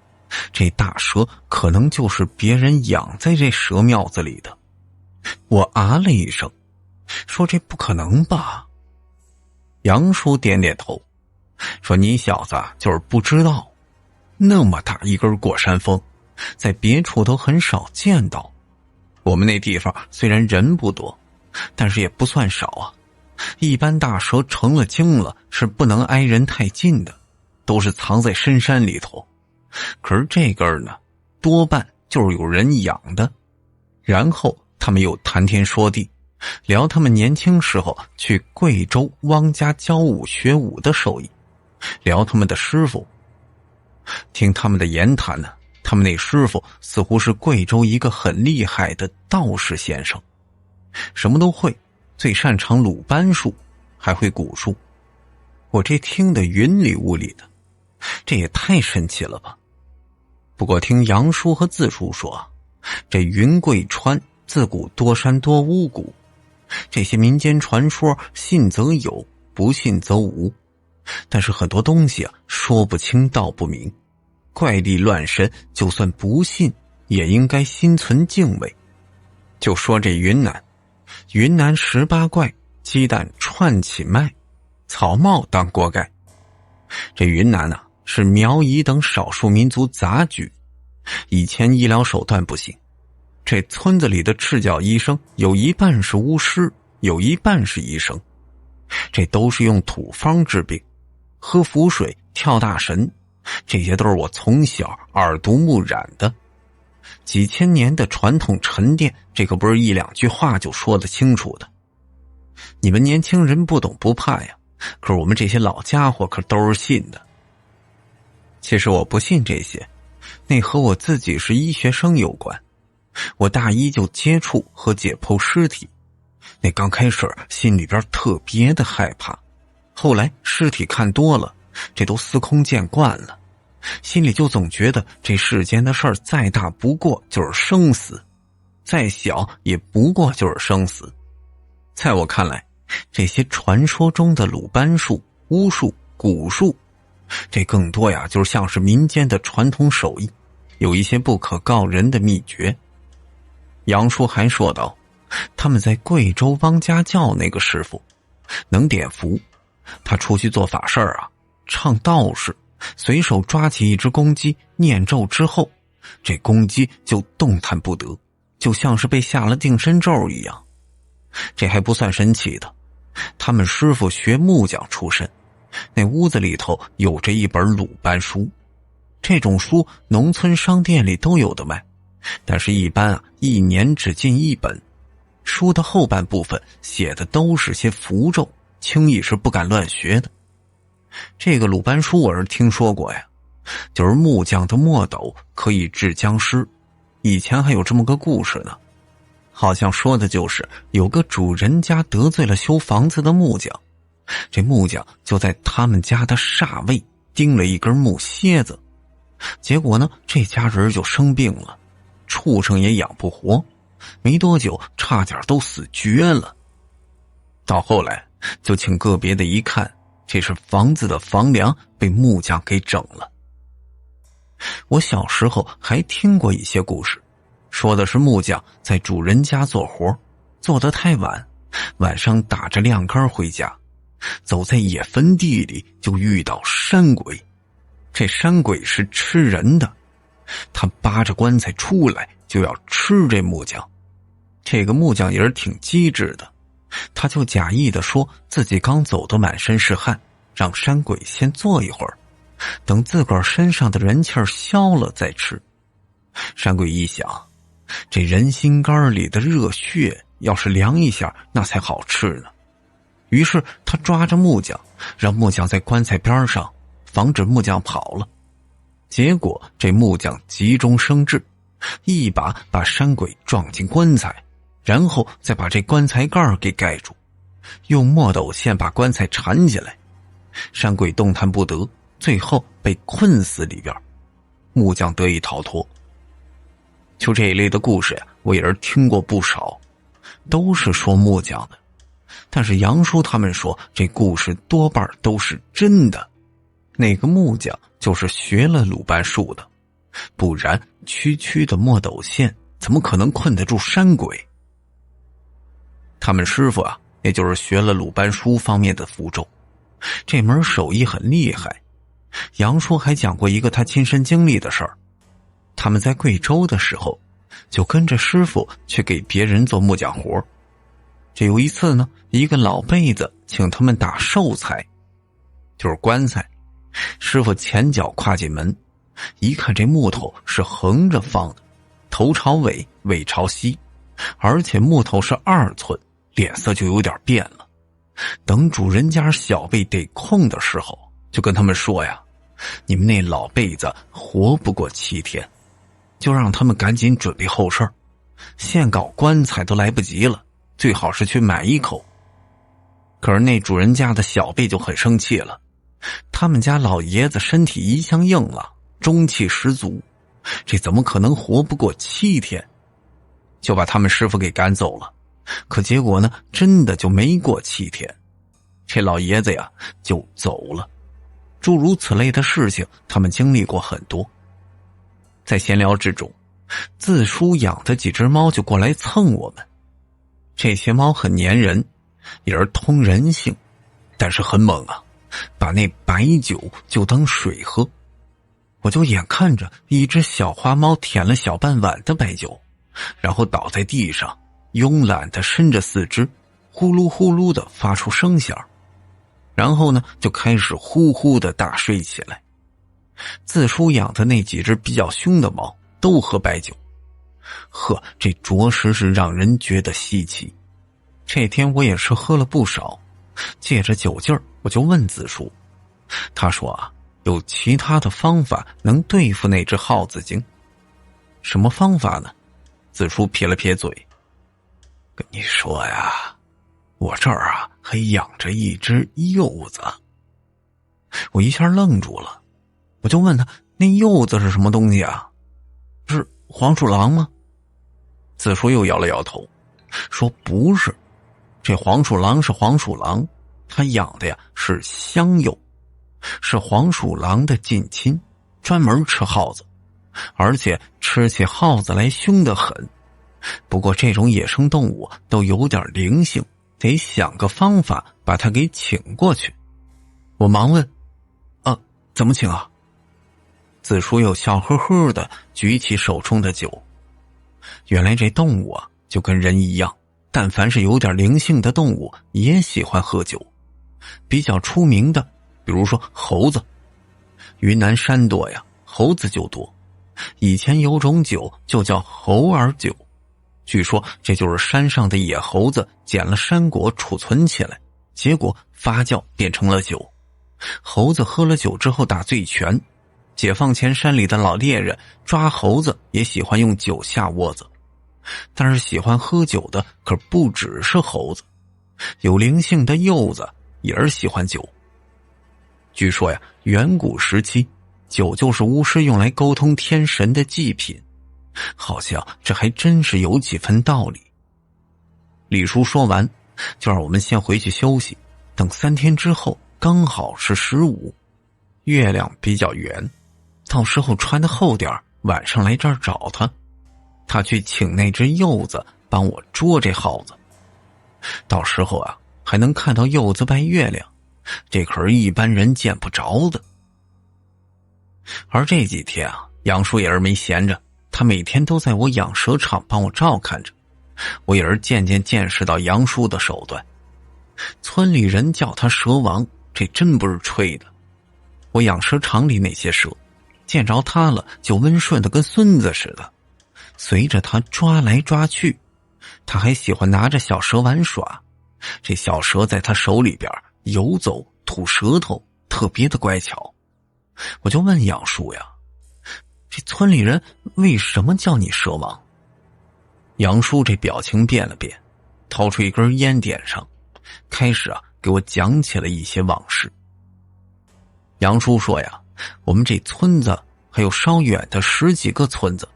这大蛇可能就是别人养在这蛇庙子里的。我啊了一声，说这不可能吧？杨叔点点头，说你小子就是不知道，那么大一根过山峰，在别处都很少见到。我们那地方虽然人不多，但是也不算少啊。一般大蛇成了精了，是不能挨人太近的，都是藏在深山里头。可是这根呢，多半就是有人养的。然后他们又谈天说地，聊他们年轻时候去贵州汪家教武学武的手艺，聊他们的师傅。听他们的言谈呢，他们那师傅似乎是贵州一个很厉害的道士先生，什么都会，最擅长鲁班术，还会蛊术。我这听得云里雾里的，这也太神奇了吧。不过听杨叔和自叔说，这云贵川自古多山多巫蛊，这些民间传说信则有，不信则无。但是很多东西啊，说不清道不明，怪力乱神，就算不信也应该心存敬畏。就说这云南18怪，鸡蛋串起卖，草帽当锅盖。这云南是苗彝等少数民族杂居，以前医疗手段不行，这村子里的赤脚医生有一半是巫师，有一半是医生，这都是用土方治病，喝符水，跳大神，这些都是我从小耳濡目染的。几千年的传统沉淀，这可不是一两句话就说得清楚的。你们年轻人不懂不怕呀，可是我们这些老家伙可都是信的。其实我不信这些，那和我自己是医学生有关。我大一就接触和解剖尸体，那刚开始心里边特别的害怕，后来尸体看多了，这都司空见惯了，心里就总觉得这世间的事儿再大不过就是生死，再小也不过就是生死。在我看来，这些传说中的鲁班术、巫术、蛊术，这更多呀就是像是民间的传统手艺，有一些不可告人的秘诀。杨叔还说道，他们在贵州汪家教那个师傅能点符，他出去做法事儿啊，唱道士，随手抓起一只公鸡，念咒之后，这公鸡就动弹不得，就像是被下了定身咒一样。这还不算神奇的，他们师傅学木匠出身，那屋子里头有着一本鲁班书，这种书农村商店里都有的卖，但是一般一年只进一本。书的后半部分写的都是些符咒，轻易是不敢乱学的。这个鲁班书我是听说过呀，就是木匠的墨斗可以治僵尸，以前还有这么个故事呢，好像说的就是有个主人家得罪了修房子的木匠，这木匠就在他们家的煞位钉了一根木楔子，结果呢这家人就生病了，畜生也养不活，没多久差点都死绝了。到后来就请个别的一看，这是房子的房梁被木匠给整了。我小时候还听过一些故事，说的是木匠在主人家做活，做得太晚，晚上打着亮杆回家，走在野坟地里就遇到山鬼。这山鬼是吃人的，他扒着棺材出来就要吃这木匠。这个木匠也是挺机智的，他就假意的说自己刚走得满身是汗，让山鬼先坐一会儿，等自个儿身上的人气儿消了再吃。山鬼一想，这人心肝里的热血要是凉一下那才好吃呢，于是他抓着木匠，让木匠在棺材边上，防止木匠跑了。结果这木匠急中生智，一把把山鬼撞进棺材，然后再把这棺材盖给盖住，用墨斗线把棺材缠起来，山鬼动弹不得，最后被困死里边，木匠得以逃脱。就这一类的故事呀，我也是听过不少，都是说木匠的，但是杨叔他们说这故事多半都是真的，那个木匠就是学了鲁班术的，不然区区的墨斗线怎么可能困得住山鬼？他们师傅啊，也就是学了鲁班书方面的符咒，这门手艺很厉害。杨叔还讲过一个他亲身经历的事儿，他们在贵州的时候就跟着师傅去给别人做木匠活。这有一次呢，一个老辈子请他们打寿材，就是棺材，师傅前脚跨进门，一看这木头是横着放的，头朝尾，尾朝西，而且木头是2寸，脸色就有点变了。等主人家小辈得空的时候，就跟他们说呀，你们那老辈子活不过7天，就让他们赶紧准备后事儿，现搞棺材都来不及了，最好是去买一口。可是那主人家的小辈就很生气了，他们家老爷子身体一向硬了，中气十足，这怎么可能活不过7天？就把他们师傅给赶走了。可结果呢，真的就没过7天，这老爷子呀就走了。诸如此类的事情他们经历过很多。在闲聊之中，自叔养的几只猫就过来蹭我们。这些猫很粘人，也是通人性，但是很猛啊，把那白酒就当水喝。我就眼看着一只小花猫舔了小半碗的白酒，然后倒在地上，慵懒地伸着四肢，呼噜呼噜地发出声响，然后呢就开始呼呼地大睡起来。自叔养的那几只比较凶的猫都喝白酒，呵，这着实是让人觉得稀奇。这天我也是喝了不少，借着酒劲儿，我就问子叔，他说啊，有其他的方法能对付那只耗子精。什么方法呢？子叔撇了撇嘴，跟你说呀，我这儿啊还养着一只柚子。我一下愣住了，我就问他，那柚子是什么东西啊？是黄鼠狼吗？子叔又摇了摇头，说不是，这黄鼠狼是黄鼠狼，他养的呀是香柚，是黄鼠狼的近亲，专门吃耗子，而且吃起耗子来凶得很。不过这种野生动物都有点灵性，得想个方法把它给请过去。我忙问，怎么请啊？子叔又笑呵呵的举起手中的酒。原来这动物啊就跟人一样，但凡是有点灵性的动物也喜欢喝酒。比较出名的比如说猴子，云南山多呀，猴子就多。以前有种酒就叫猴儿酒，据说这就是山上的野猴子捡了山果储存起来，结果发酵变成了酒。猴子喝了酒之后打醉拳，解放前山里的老猎人抓猴子也喜欢用酒下窝子。但是喜欢喝酒的可不只是猴子，有灵性的柚子也是喜欢酒。据说呀，远古时期酒就是巫师用来沟通天神的祭品，好像这还真是有几分道理。李叔说完，就让我们先回去休息，等3天之后刚好是15，月亮比较圆，到时候穿得厚点，晚上来这儿找他。他去请那只柚子帮我捉这耗子，到时候啊还能看到柚子拜月亮，这可是一般人见不着的。而这几天啊，杨叔也是没闲着，他每天都在我养蛇场帮我照看着。我也是渐渐见识到杨叔的手段，村里人叫他蛇王，这真不是吹的。我养蛇场里那些蛇见着他了就温顺的跟孙子似的，随着他抓来抓去。他还喜欢拿着小蛇玩耍，这小蛇在他手里边游走吐舌头，特别的乖巧。我就问杨叔呀，这村里人为什么叫你蛇王？杨叔这表情变了变，掏出一根烟点上，开始给我讲起了一些往事。杨叔说呀，我们这村子还有稍远的10几个村子，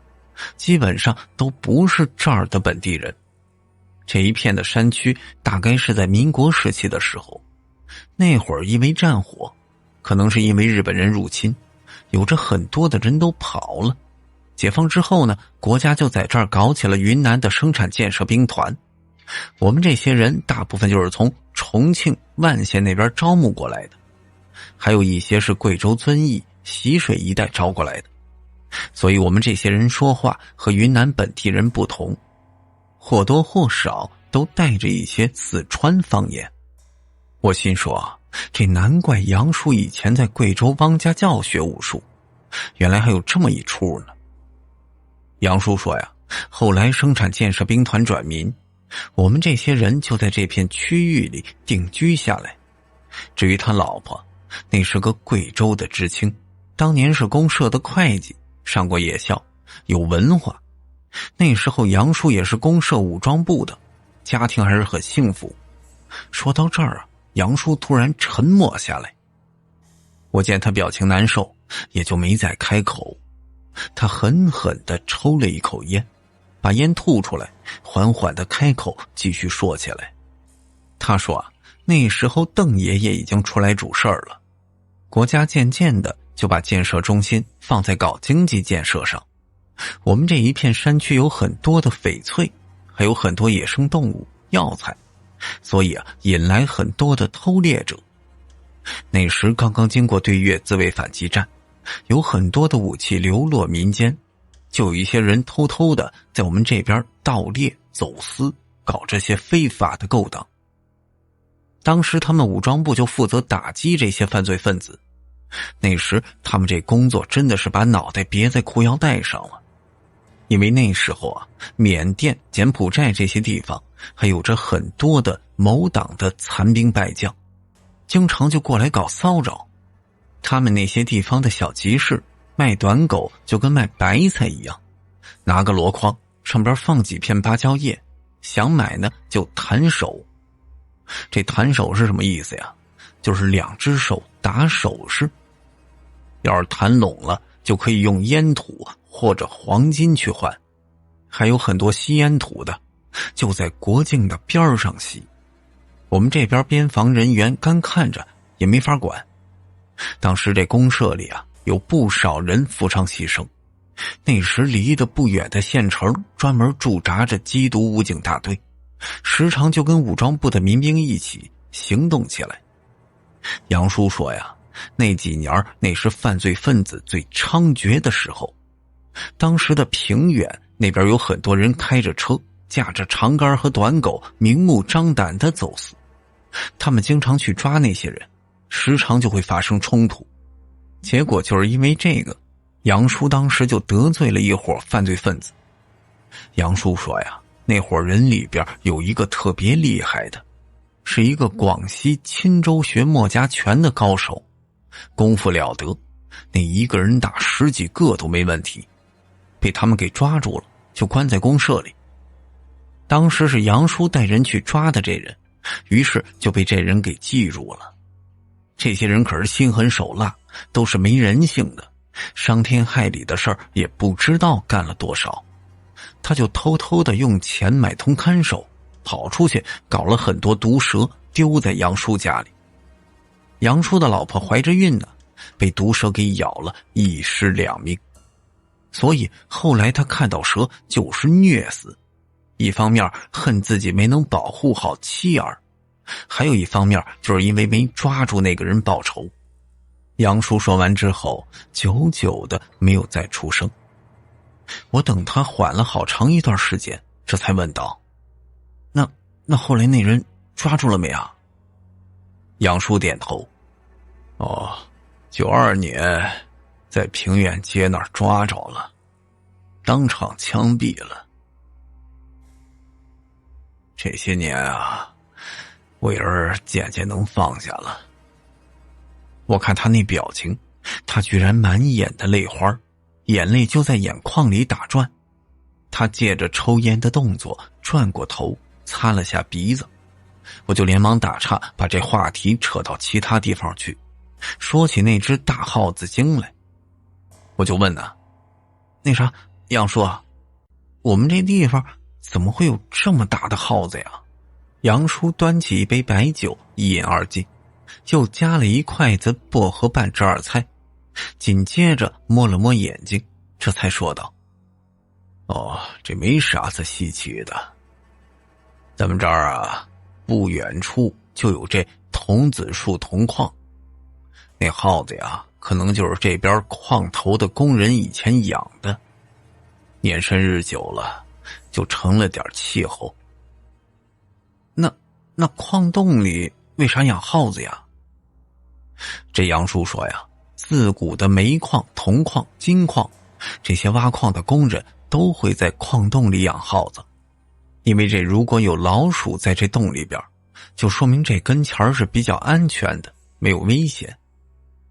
基本上都不是这儿的本地人。这一片的山区大概是在民国时期的时候，那会儿因为战火，可能是因为日本人入侵，有着很多的人都跑了。解放之后呢，国家就在这儿搞起了云南的生产建设兵团。我们这些人大部分就是从重庆、万县那边招募过来的，还有一些是贵州遵义、习水一带招过来的。所以我们这些人说话和云南本地人不同，或多或少都带着一些四川方言。我心说这难怪杨叔以前在贵州汪家教学武术，原来还有这么一出呢。杨叔说呀，后来生产建设兵团转民，我们这些人就在这片区域里定居下来。至于他老婆，那是个贵州的知青，当年是公社的会计，上过夜校，有文化。那时候杨叔也是公社武装部的，家庭还是很幸福。说到这儿杨叔突然沉默下来。我见他表情难受，也就没再开口。他狠狠地抽了一口烟，把烟吐出来，缓缓地开口继续说起来。他说那时候邓爷爷已经出来主事儿了，国家渐渐的就把建设中心放在搞经济建设上。我们这一片山区有很多的翡翠，还有很多野生动物、药材，所以引来很多的偷猎者。那时刚刚经过对越自卫反击战，有很多的武器流落民间，就有一些人偷偷的在我们这边盗猎、走私，搞这些非法的勾当。当时他们武装部就负责打击这些犯罪分子，那时他们这工作真的是把脑袋别在裤腰带上了。因为那时候啊，缅甸、柬埔寨这些地方还有着很多的某党的残兵败将，经常就过来搞骚扰。他们那些地方的小集市卖短狗就跟卖白菜一样，拿个箩筐，上边放几片芭蕉叶，想买呢就弹手。这弹手是什么意思呀？就是两只手打手势，要是弹拢了就可以用烟土或者黄金去换。还有很多吸烟土的就在国境的边上吸，我们这边边防人员干看着也没法管。当时这公社里啊，有不少人负伤牺牲。那时离得不远的县城专门驻扎着缉毒武警大队，时常就跟武装部的民兵一起行动起来。杨叔说呀，那几年那是犯罪分子最猖獗的时候。当时的平远那边有很多人开着车，架着长杆和短狗，明目张胆的走私。他们经常去抓那些人，时常就会发生冲突。结果就是因为这个，杨叔当时就得罪了一伙犯罪分子。杨叔说呀，那伙人里边有一个特别厉害的，是一个广西钦州学墨家拳的高手，功夫了得，那一个人打10几个都没问题。被他们给抓住了，就关在公社里。当时是杨叔带人去抓的这人，于是就被这人给记住了。这些人可是心狠手辣，都是没人性的，伤天害理的事儿也不知道干了多少。他就偷偷的用钱买通看守，跑出去搞了很多毒蛇，丢在杨叔家里。杨叔的老婆怀着孕呢，被毒蛇给咬了，1尸2命。所以后来他看到蛇就是虐死，一方面恨自己没能保护好妻儿，还有一方面就是因为没抓住那个人报仇。杨叔说完之后，久久的没有再出声。我等他缓了好长一段时间，这才问道：那后来那人抓住了没啊？杨叔点头。92年在平远街那儿抓着了，当场枪毙了。这些年啊，伟儿渐渐能放下了。我看他那表情，他居然满眼的泪花，眼泪就在眼眶里打转。他借着抽烟的动作转过头，擦了下鼻子。我就连忙打岔，把这话题扯到其他地方去，说起那只大耗子精来。我就问呢，那啥，杨叔啊，我们这地方怎么会有这么大的耗子呀？杨叔端起一杯白酒，一饮而尽，又加了一筷子薄荷拌折耳菜，紧接着摸了摸眼睛，这才说道：这没啥子稀奇的，咱们这儿啊，不远处就有这童子树铜矿，那耗子呀，可能就是这边矿头的工人以前养的，年深日久了，就成了点气候。那矿洞里为啥养耗子呀？这杨叔说呀，自古的煤矿、铜矿、金矿，这些挖矿的工人都会在矿洞里养耗子，因为这如果有老鼠在这洞里边，就说明这跟前是比较安全的，没有危险。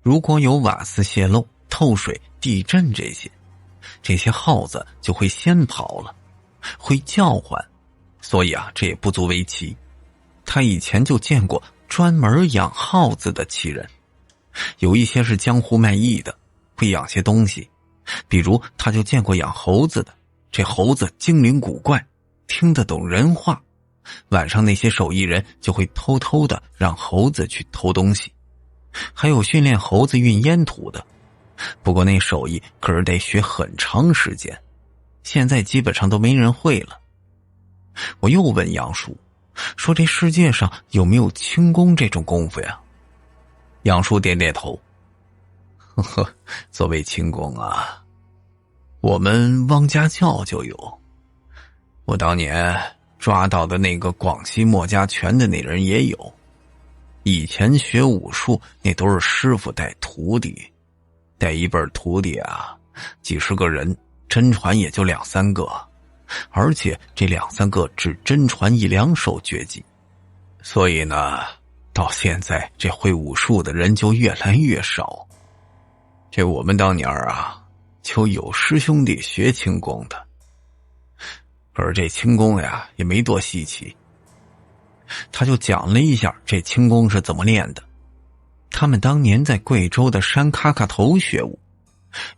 如果有瓦斯泄漏、透水、地震这些耗子就会先跑了，会叫唤，所以啊，这也不足为奇。他以前就见过专门养耗子的奇人，有一些是江湖卖艺的，会养些东西，比如他就见过养猴子的，这猴子精灵古怪，听得懂人话，晚上那些手艺人就会偷偷的让猴子去偷东西。还有训练猴子运烟土的，不过那手艺可是得学很长时间，现在基本上都没人会了。我又问杨叔，说这世界上有没有轻功这种功夫呀？杨叔点点头，呵呵，所谓轻功啊，我们汪家教就有，我当年抓到的那个广西莫家拳的那人也有。以前学武术那都是师傅带徒弟，带一辈徒弟啊，几十个人，真传也就2、3个，而且这2、3个只真传1、2手绝技。所以呢，到现在这会武术的人就越来越少。这我们当年啊，就有师兄弟学轻功的，可是这轻功呀也没多稀奇。他就讲了一下这轻功是怎么练的。他们当年在贵州的山咔咔头学武，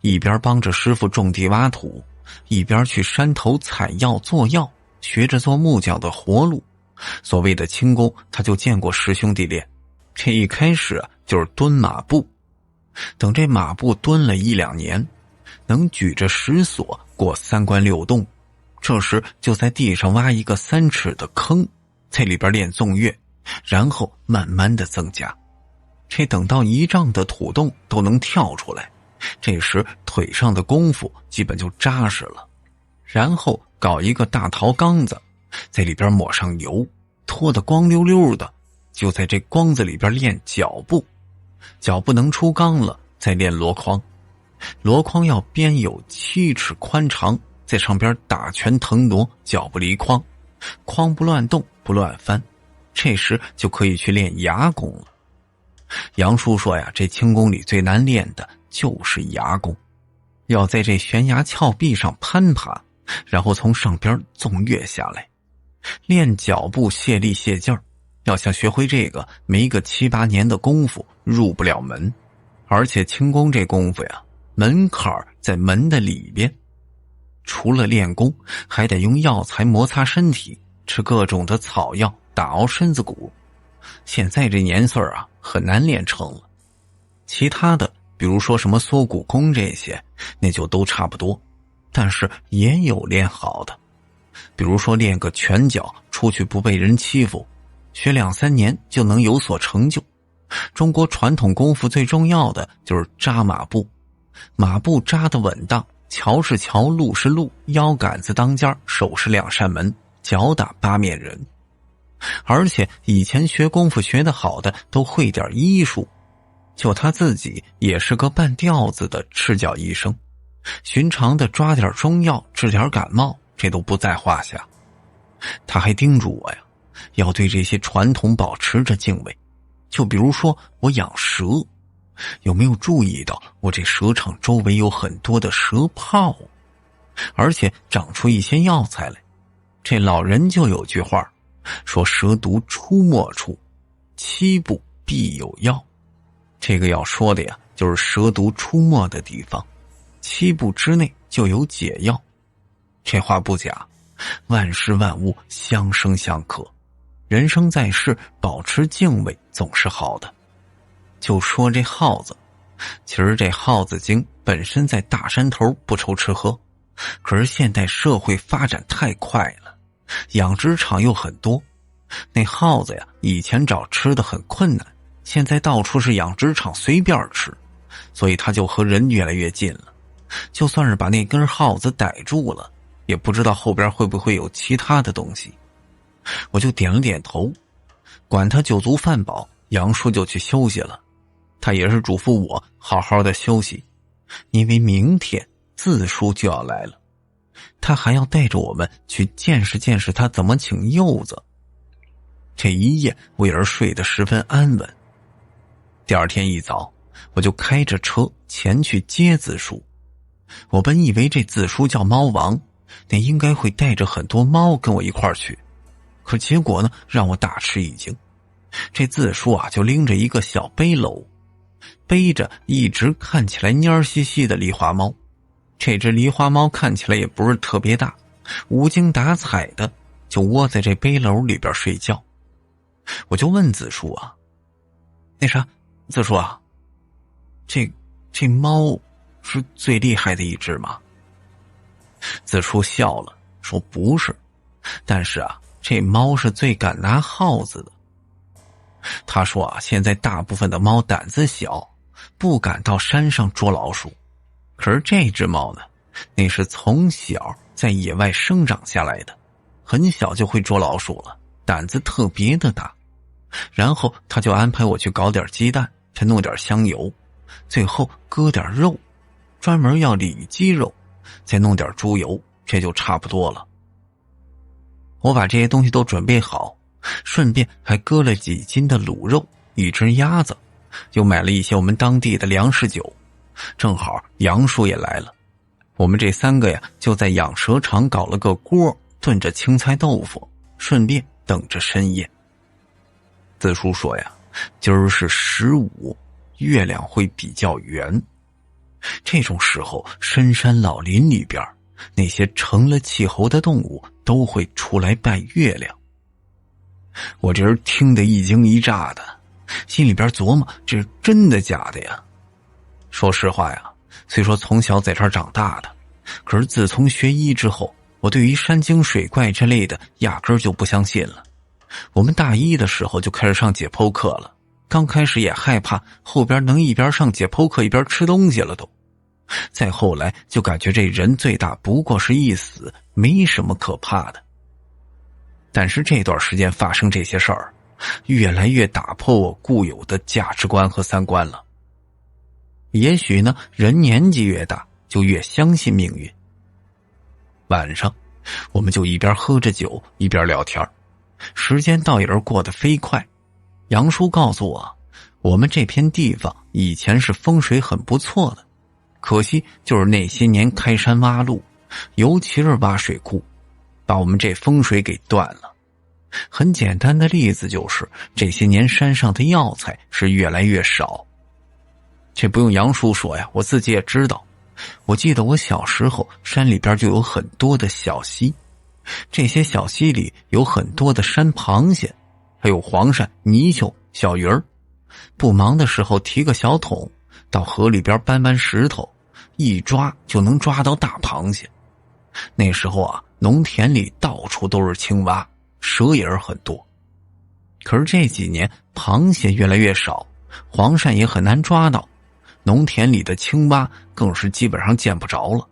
一边帮着师傅种地挖土，一边去山头采药做药，学着做木匠的活路。所谓的轻功他就见过师兄弟练。这一开始就是蹲马步，等这马步蹲了1、2年，能举着石锁过3关6洞，这时就在地上挖一个3尺的坑，在里边练纵跃，然后慢慢的增加。这等到1丈的土洞都能跳出来，这时腿上的功夫基本就扎实了。然后搞一个大陶缸子，在里边抹上油，拖得光溜溜的，就在这缸子里边练脚步。脚不能出缸了，再练箩筐。箩筐要边有7尺宽长，在上边打拳腾挪，脚不离筐，筐不乱动不乱翻。这时就可以去练牙功了。杨叔说呀，这轻功里最难练的就是牙功，要在这悬崖峭壁上攀爬，然后从上边纵跃下来。练脚步泄力泄劲儿，要想学会这个，没个7、8年的功夫入不了门。而且轻功这功夫呀，门槛在门的里边，除了练功，还得用药材摩擦身体，吃各种的草药，打熬身子骨。现在这年岁啊，很难练成了。其他的比如说什么缩骨功这些，那就都差不多，但是也有练好的。比如说练个拳脚，出去不被人欺负，学2、3年就能有所成就。中国传统功夫最重要的就是扎马步，马步扎得稳当，桥是桥，路是路，腰杆子当间，手是2扇门，脚打8面人。而且以前学功夫学得好的都会点医术，就他自己也是个半吊子的赤脚医生，寻常的抓点中药治点感冒，这都不在话下。他还叮嘱我呀，要对这些传统保持着敬畏。就比如说我养蛇，有没有注意到我这蛇场周围有很多的蛇泡，而且长出一些药材来。这老人就有句话说，蛇毒出没处，7步必有药。这个要说的呀，就是蛇毒出没的地方，7步之内就有解药。这话不假，万事万物相生相克，人生在世，保持敬畏总是好的。就说这耗子，其实这耗子精本身在大山头不愁吃喝，可是现代社会发展太快了，养殖场又很多，那耗子呀，以前找吃的很困难，现在到处是养殖场，随便吃，所以它就和人越来越近了。就算是把那根耗子逮住了，也不知道后边会不会有其他的东西。我就点了点头，管他酒足饭饱，杨叔就去休息了。他也是嘱咐我好好的休息，因为明天字叔就要来了，他还要带着我们去见识见识他怎么请柚子。这一夜我也是睡得十分安稳。第二天一早，我就开着车前去接字叔。我本以为这字叔叫猫王，那应该会带着很多猫跟我一块儿去，可结果呢，让我大吃一惊。这字叔啊，就拎着一个小背篓，背着一直看起来蔫兮兮的狸花猫。这只狸花猫看起来也不是特别大，无精打采的就窝在这背篓里边睡觉。我就问子叔啊，那啥，子叔啊，这猫是最厉害的一只吗？子叔笑了，说不是，但是啊，这猫是最敢拿耗子的。他说啊，现在大部分的猫胆子小，不敢到山上捉老鼠，可是这只猫呢，那是从小在野外生长下来的，很小就会捉老鼠了，胆子特别的大。然后他就安排我去搞点鸡蛋，再弄点香油，最后割点肉，专门要里脊肉，再弄点猪油，这就差不多了。我把这些东西都准备好，顺便还割了几斤的卤肉，1只鸭子，又买了一些我们当地的粮食酒。正好杨叔也来了，我们这3个呀就在养蛇场搞了个锅，炖着青菜豆腐，顺便等着深夜。子叔说呀，今儿是15，月亮会比较圆。这种时候，深山老林里边那些成了气候的动物都会出来拜月亮。我这人听得一惊一乍的，心里边琢磨，这是真的假的呀？说实话呀，虽说从小在这儿长大的，可是自从学医之后，我对于山精水怪之类的压根儿就不相信了。我们大一的时候就开始上解剖课了，刚开始也害怕，后边能一边上解剖课一边吃东西了都。再后来就感觉这人最大不过是一死，没什么可怕的。但是这段时间发生这些事儿，越来越打破我固有的价值观和三观了。也许呢，人年纪越大就越相信命运。晚上我们就一边喝着酒一边聊天，时间倒也是过得飞快。杨叔告诉我，我们这片地方以前是风水很不错的，可惜就是那些年开山挖路，尤其是挖水库，把我们这风水给断了。很简单的例子就是，这些年山上的药材是越来越少。这不用杨叔说呀，我自己也知道。我记得我小时候山里边就有很多的小溪，这些小溪里有很多的山螃蟹，还有黄鳝、泥鳅、小鱼儿。不忙的时候提个小桶到河里边搬搬石头，一抓就能抓到大螃蟹。那时候啊，农田里到处都是青蛙，蛇也是很多。可是这几年螃蟹越来越少，黄鳝也很难抓到，农田里的青蛙更是基本上见不着了。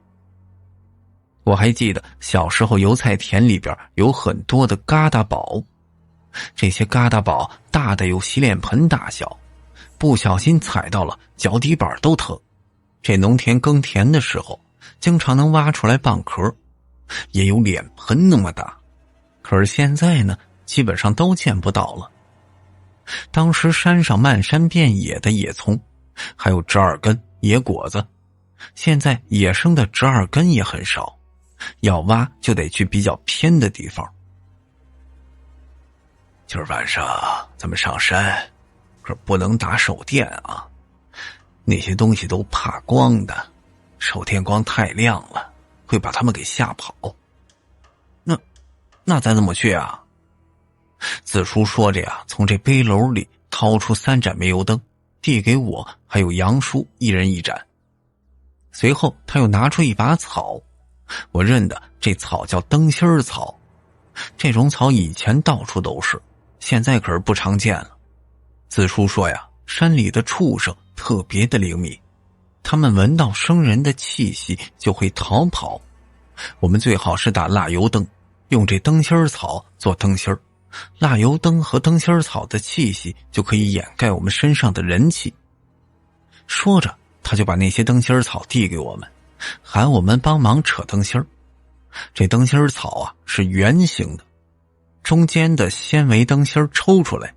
我还记得小时候油菜田里边有很多的疙瘩宝，这些疙瘩宝大的有洗脸盆大小，不小心踩到了脚底板都疼。这农田耕田的时候经常能挖出来蚌壳，也有脸盆那么大，可是现在呢基本上都见不到了。当时山上漫山遍野的野葱，还有折耳根、野果子，现在野生的折耳根也很少，要挖就得去比较偏的地方。今儿晚上咱们上山，可不能打手电啊，那些东西都怕光的，手电光太亮了，会把他们给吓跑。那咱怎么去啊？子叔说着呀，从这背篓里掏出3盏煤油灯，递给我还有杨叔一人1盏。随后他又拿出一把草，我认得这草叫灯芯儿草，这种草以前到处都是，现在可是不常见了。子叔说呀，山里的畜生特别的灵敏，他们闻到生人的气息就会逃跑。我们最好是打蜡油灯，用这灯芯儿草做灯芯儿，蜡油灯和灯芯儿草的气息就可以掩盖我们身上的人气。说着他就把那些灯芯儿草递给我们，喊我们帮忙扯灯芯儿。这灯芯儿草啊是圆形的，中间的纤维灯芯儿抽出来，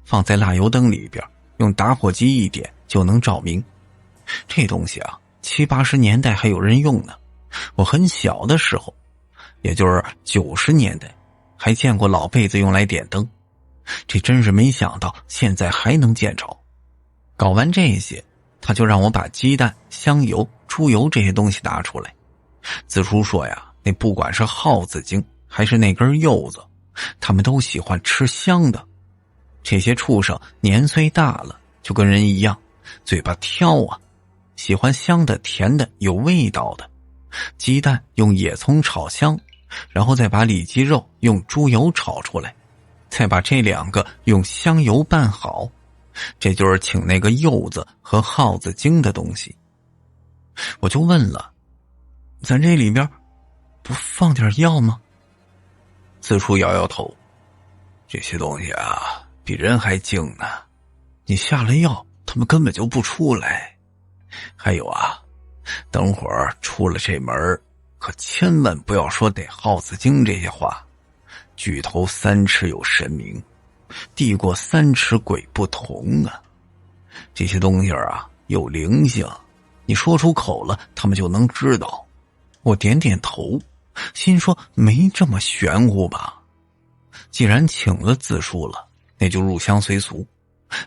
放在蜡油灯里边，用打火机一点就能照明。这东西啊70、80年代还有人用呢，我很小的时候，也就是90年代，还见过老辈子用来点灯，这真是没想到现在还能见着。搞完这些，他就让我把鸡蛋、香油、猪油这些东西拿出来。子叔说呀，那不管是耗子精还是那根柚子，他们都喜欢吃香的。这些畜生年岁大了，就跟人一样，嘴巴挑啊，喜欢香的、甜的、有味道的。鸡蛋用野葱炒香，然后再把里脊肉用猪油炒出来，再把这2个用香油拌好，这就是请那个柚子和耗子精的东西。我就问了，咱这里边不放点药吗？自叔摇摇头，这些东西啊比人还精呢，你下了药他们根本就不出来。还有啊，等会儿出了这门可千万不要说得耗子精这些话。举头三尺有神明，地过三尺鬼不同啊。这些东西啊有灵性，你说出口了他们就能知道。我点点头，心说没这么玄乎吧。既然请了自叔了，那就入乡随俗。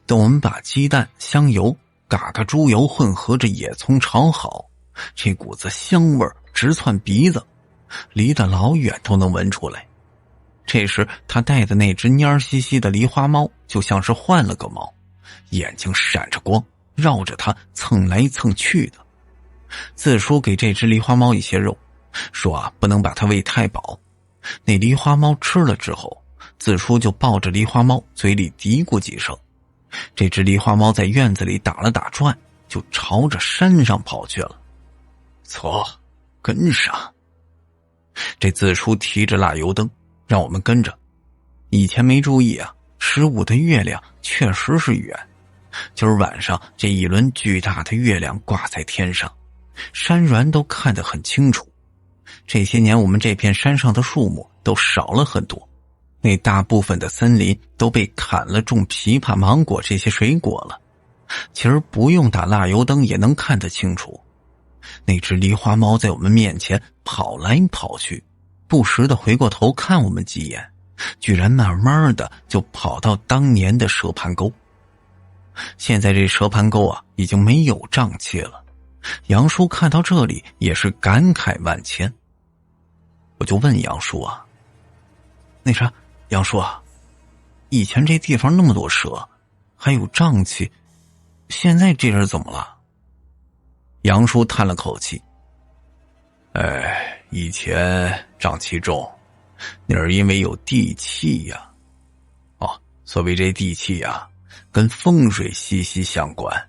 等我们把鸡蛋、香油、嘎嘎猪油混合着野葱炒好，这股子香味直窜鼻子，离得老远都能闻出来。这时他带的那只蔫兮兮的狸花猫就像是换了个猫，眼睛闪着光，绕着他蹭来蹭去的。自叔给这只狸花猫一些肉，说啊不能把它喂太饱。那狸花猫吃了之后，自叔就抱着狸花猫嘴里嘀咕几声。这只狸花猫在院子里打了打转，就朝着山上跑去了。走，跟上。这自叔提着蜡油灯让我们跟着。以前没注意啊，15的月亮确实是圆。今儿晚上这一轮巨大的月亮挂在天上，山峦都看得很清楚。这些年我们这片山上的树木都少了很多，那大部分的森林都被砍了种枇杷、芒果这些水果了。其实不用打蜡油灯也能看得清楚。那只狸花猫在我们面前跑来跑去，不时地回过头看我们几眼，居然慢慢的就跑到当年的蛇盘沟。现在这蛇盘沟啊已经没有瘴气了。杨叔看到这里也是感慨万千。我就问杨叔啊，那啥，杨叔啊，以前这地方那么多蛇，还有瘴气，现在这人怎么了？杨叔叹了口气，以前瘴气重，那是因为有地气呀。所谓这地气呀，跟风水息息相关。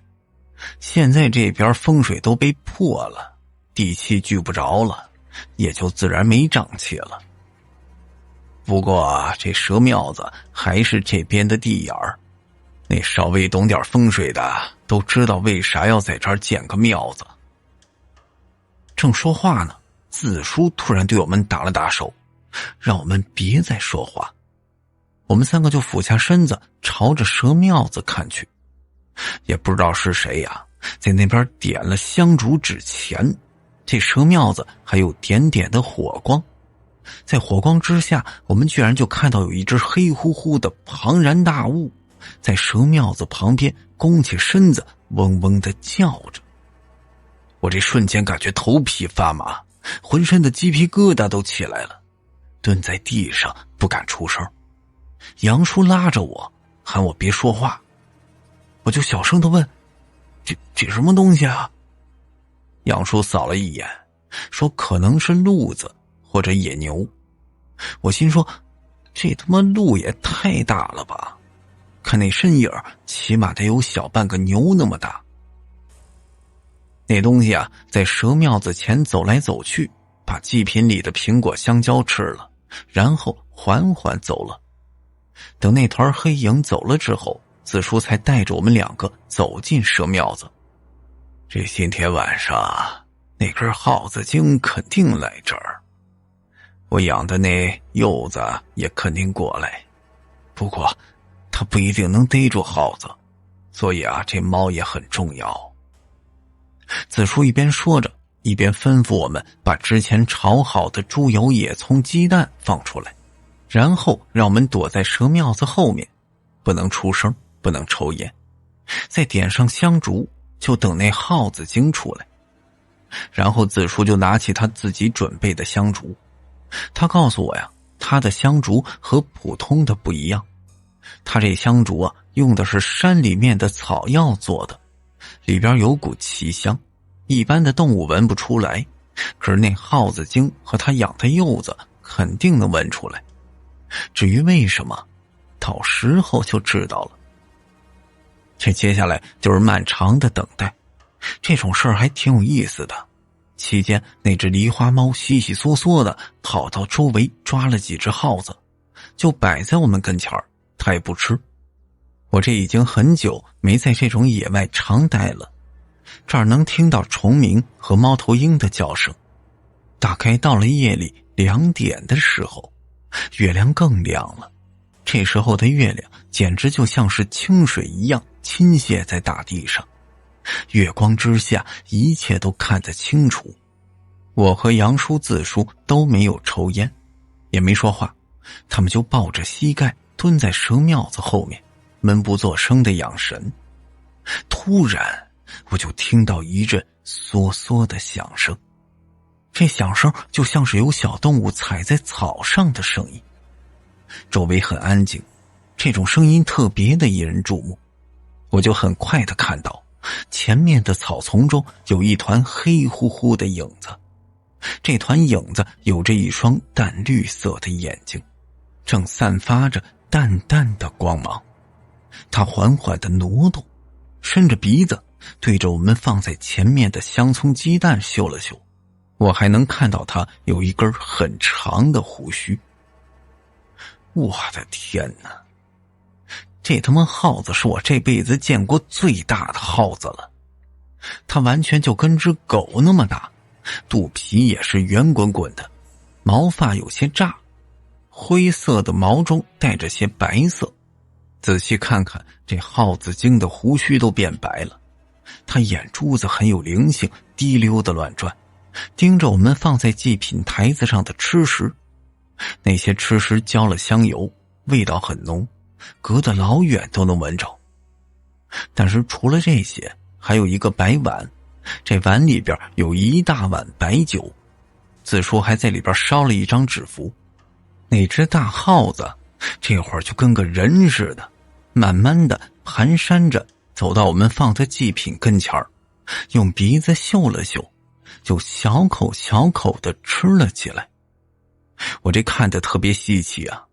现在这边风水都被破了，地气聚不着了，也就自然没瘴气了。不过这蛇庙子还是这边的地眼儿，那稍微懂点风水的都知道为啥要在这儿建个庙子。正说话呢，自叔突然对我们打了打手，让我们别再说话。我们3个就俯下身子朝着蛇庙子看去。也不知道是谁呀，在那边点了香烛纸钱，这蛇庙子还有点点的火光。在火光之下，我们居然就看到有一只黑乎乎的庞然大物在蛇庙子旁边弓起身子，嗡嗡地叫着。我这瞬间感觉头皮发麻，浑身的鸡皮疙瘩都起来了，蹲在地上不敢出声。杨叔拉着我，喊我别说话。我就小声地问，这什么东西啊？杨叔扫了一眼，说可能是鹿子或者野牛。我心说，这他妈鹿也太大了吧，看那身影起码得有小半个牛那么大。那东西啊，在蛇庙子前走来走去，把祭品里的苹果香蕉吃了，然后缓缓走了。等那团黑影走了之后，自叔才带着我们2个走进蛇庙子。这今天晚上那根耗子精肯定来这儿，我养的那柚子也肯定过来，不过它不一定能逮住耗子，所以啊，这猫也很重要。自叔一边说着，一边吩咐我们把之前炒好的猪油、野葱、鸡蛋放出来，然后让我们躲在蛇庙子后面，不能出声，不能抽烟，再点上香烛，就等那耗子精出来。然后自叔就拿起他自己准备的香烛，他告诉我呀，他的香烛和普通的不一样，他这香烛啊，用的是山里面的草药做的，里边有股奇香，一般的动物闻不出来，可是那耗子精和他养的柚子肯定能闻出来。至于为什么，到时候就知道了。这接下来就是漫长的等待，这种事儿还挺有意思的。期间那只狸花猫悉悉嗦嗦的跑到周围抓了几只耗子，就摆在我们跟前儿，它也不吃。我这已经很久没在这种野外常待了，这儿能听到虫鸣和猫头鹰的叫声。大概到了夜里2点的时候，月亮更亮了。这时候的月亮简直就像是清水一样倾泻在大地上，月光之下一切都看得清楚。我和杨叔、自叔都没有抽烟，也没说话，他们就抱着膝盖蹲在蛇庙子后面，闷不作声的养神。突然我就听到一阵嗦嗦的响声，这响声就像是有小动物踩在草上的声音。周围很安静，这种声音特别的引人注目。我就很快地看到前面的草丛中有一团黑乎乎的影子，这团影子有着一双淡绿色的眼睛，正散发着淡淡的光芒。它缓缓地挪动，伸着鼻子对着我们放在前面的香葱鸡蛋嗅了嗅。我还能看到它有一根很长的胡须。我的天哪，这他妈耗子是我这辈子见过最大的耗子了。它完全就跟只狗那么大，肚皮也是圆滚滚的，毛发有些炸，灰色的毛中带着些白色。仔细看看，这耗子精的胡须都变白了。它眼珠子很有灵性，滴溜的乱转，盯着我们放在祭品台子上的吃食。那些吃食浇了香油，味道很浓，隔得老远都能闻着。但是除了这些，还有一个白碗，这碗里边有一大碗白酒，自叔还在里边烧了一张纸符。那只大耗子这会儿就跟个人似的，慢慢的蹒跚着走到我们放的祭品跟前儿，用鼻子嗅了嗅，就小口小口的吃了起来。我这看得特别稀奇啊，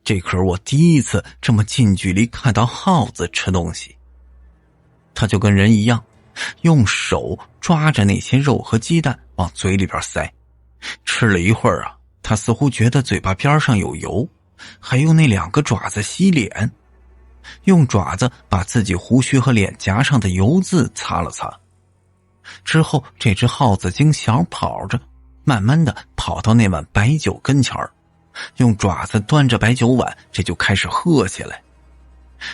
这可是我第一次这么近距离看到耗子吃东西。它就跟人一样，用手抓着那些肉和鸡蛋往嘴里边塞。吃了一会儿啊，它似乎觉得嘴巴边上有油，还用那2个爪子洗脸，用爪子把自己胡须和脸颊上的油渍擦了擦。之后这只耗子精小跑着，慢慢的跑到那碗白酒跟前儿，用爪子端着白酒碗，这就开始喝起来。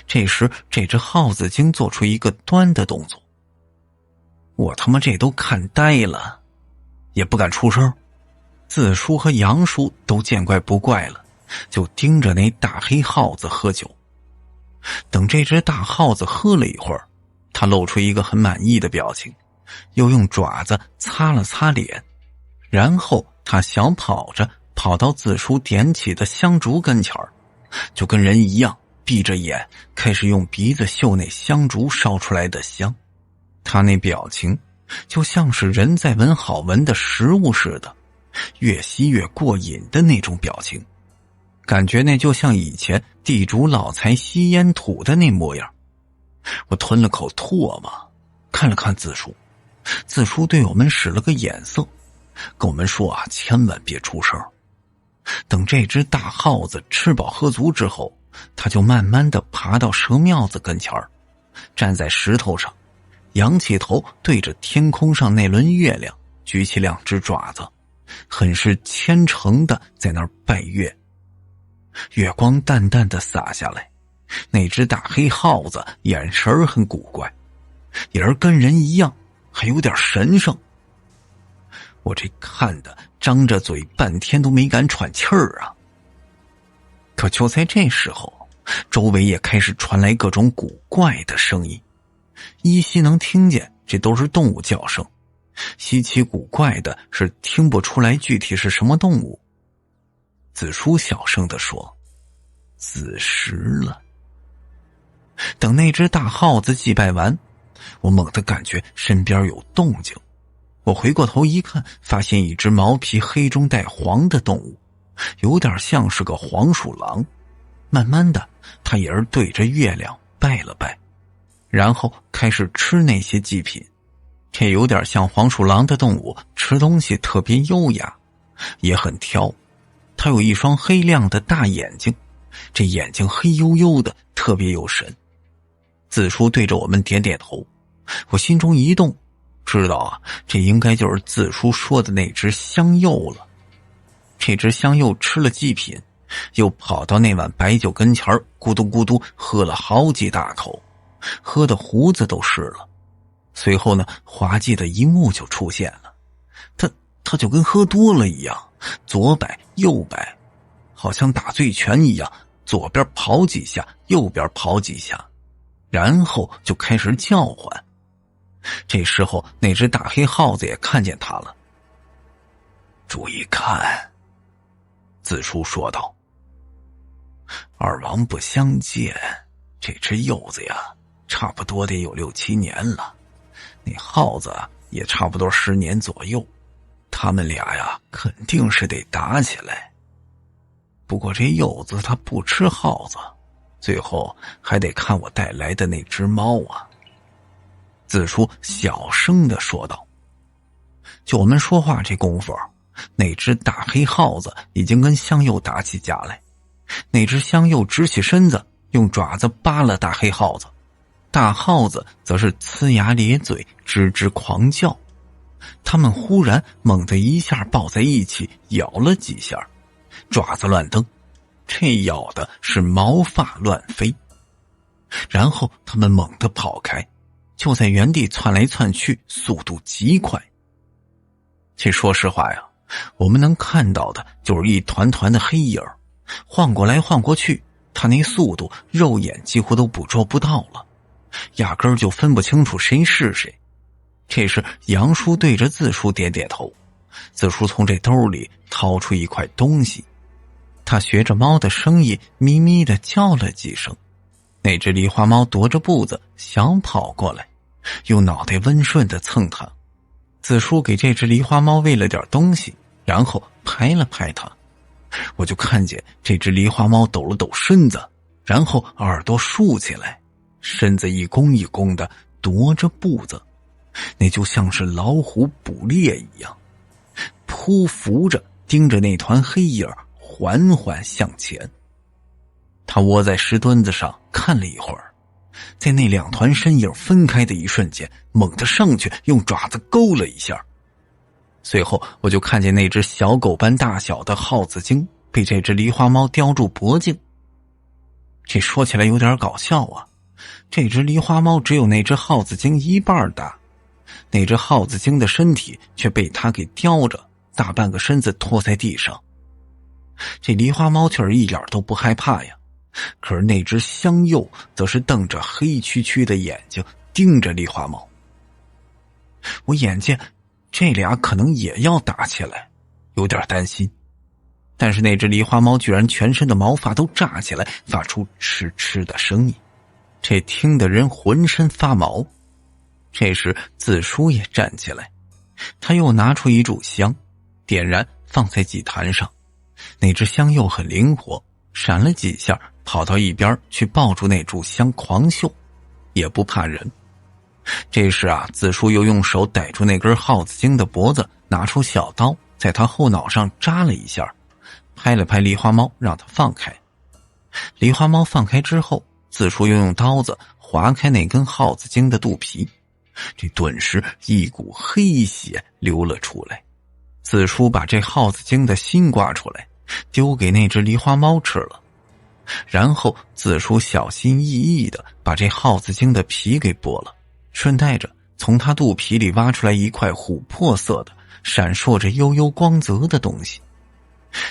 这时这只耗子精做出一个端的动作，我他妈这都看呆了，也不敢出声。自叔和杨叔都见怪不怪了，就盯着那大黑耗子喝酒。等这只大耗子喝了一会儿，他露出一个很满意的表情，又用爪子擦了擦脸，然后他小跑着跑到自叔点起的香烛跟前儿，就跟人一样闭着眼开始用鼻子嗅那香烛烧出来的香。他那表情就像是人在闻好闻的食物似的，越吸越过瘾的那种表情，感觉那就像以前地主老财吸烟吐的那模样。我吞了口唾沫，看了看自叔，自叔对我们使了个眼色，跟我们说啊，千万别出声。等这只大耗子吃饱喝足之后，他就慢慢的爬到蛇庙子跟前儿，站在石头上，仰起头对着天空上那轮月亮举起2只爪子，很是虔诚的在那儿拜月。月光淡淡的洒下来，那只大黑耗子眼神很古怪，也是跟人一样，还有点神圣。我这看的张着嘴半天都没敢喘气儿啊。可就在这时候，周围也开始传来各种古怪的声音，依稀能听见这都是动物叫声，稀奇古怪的是听不出来具体是什么动物。子叔小声地说，子时了。等那只大耗子祭拜完，我猛地感觉身边有动静，我回过头一看，发现一只毛皮黑中带黄的动物，有点像是个黄鼠狼。慢慢的，它也是对着月亮拜了拜，然后开始吃那些祭品。这有点像黄鼠狼的动物，吃东西特别优雅，也很挑。它有一双黑亮的大眼睛，这眼睛黑黝黝的，特别有神。子叔对着我们点点头，我心中一动，知道啊，这应该就是子叔说的那只香柚了。这只香柚吃了祭品，又跑到那碗白酒跟前咕嘟咕嘟喝了好几大口，喝的胡子都湿了。随后呢，滑稽的一幕就出现了，他就跟喝多了一样，左摆右摆，好像打醉拳一样，左边跑几下，右边跑几下，然后就开始叫唤。这时候那只大黑耗子也看见他了。注意看，子叔说道，二王不相见，这只柚子呀，差不多得有6、7年了，那耗子也差不多10年左右，他们俩呀，肯定是得打起来。不过这柚子它不吃耗子，最后还得看我带来的那只猫啊。子叔小声地说道。就我们说话这功夫，那只大黑耗子已经跟香柚打起架来。那只香柚直起身子，用爪子扒了大黑耗子，大耗子则是呲牙咧嘴，吱吱狂叫。他们忽然猛地一下抱在一起，咬了几下，爪子乱蹬，这咬的是毛发乱飞。然后他们猛地跑开，就在原地窜来窜去，速度极快。这说实话呀，我们能看到的就是一团团的黑影，晃过来晃过去，他那速度肉眼几乎都捕捉不到了，压根儿就分不清楚谁是谁。这时杨叔对着自叔点点头，自叔从这兜里掏出一块东西，他学着猫的声音咪咪地叫了几声。那只狸花猫踱着步子想跑过来，用脑袋温顺地蹭它。子叔给这只狸花猫喂了点东西，然后拍了拍它。我就看见这只狸花猫抖了抖身子，然后耳朵竖起来，身子一弓一弓的踱着步子，那就像是老虎捕猎一样，匍匐着盯着那团黑影缓缓向前。他窝在石墩子上看了一会儿，在那2团身影分开的一瞬间，猛地上去用爪子勾了一下。随后我就看见那只小狗般大小的耗子精被这只狸花猫叼住脖颈。这说起来有点搞笑啊，这只狸花猫只有那只耗子精1半大，那只耗子精的身体却被它给叼着，大半个身子拖在地上。这狸花猫却是一点都不害怕呀，可是那只香柚则是瞪着黑黢黢的眼睛盯着狸花猫。我眼见这俩可能也要打起来，有点担心。但是那只狸花猫居然全身的毛发都炸起来，发出嗤嗤的声音，这听得人浑身发毛。这时子叔也站起来，他又拿出一炷香，点燃放在祭坛上。那只香柚很灵活，闪了几下跑到一边去抱住那炷香狂嗅，也不怕人。这时啊，子叔又用手逮住那根耗子精的脖子，拿出小刀在他后脑上扎了一下，拍了拍狸花猫让他放开。狸花猫放开之后，子叔又用刀子划开那根耗子精的肚皮，这顿时一股黑血流了出来。子叔把这耗子精的心刮出来，丢给那只狸花猫吃了。然后子叔小心翼翼地把这耗子精的皮给剥了，顺带着从它肚皮里挖出来一块琥珀色的闪烁着幽幽光泽的东西。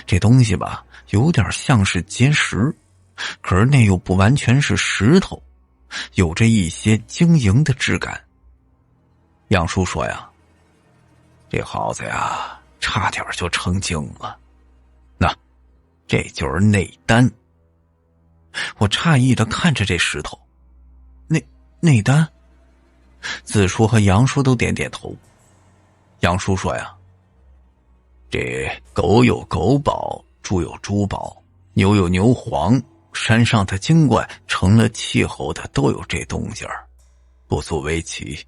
这东西吧，有点像是结石，可是那又不完全是石头，有着一些晶莹的质感。杨叔说呀，这耗子呀差点就成精了，那这就是内丹。我诧异地看着这石头，内丹？子叔和杨叔都点点头。杨叔说呀，这狗有狗宝，猪有猪宝，牛有牛黄，山上的精怪成了气候的都有这东西儿，不足为奇。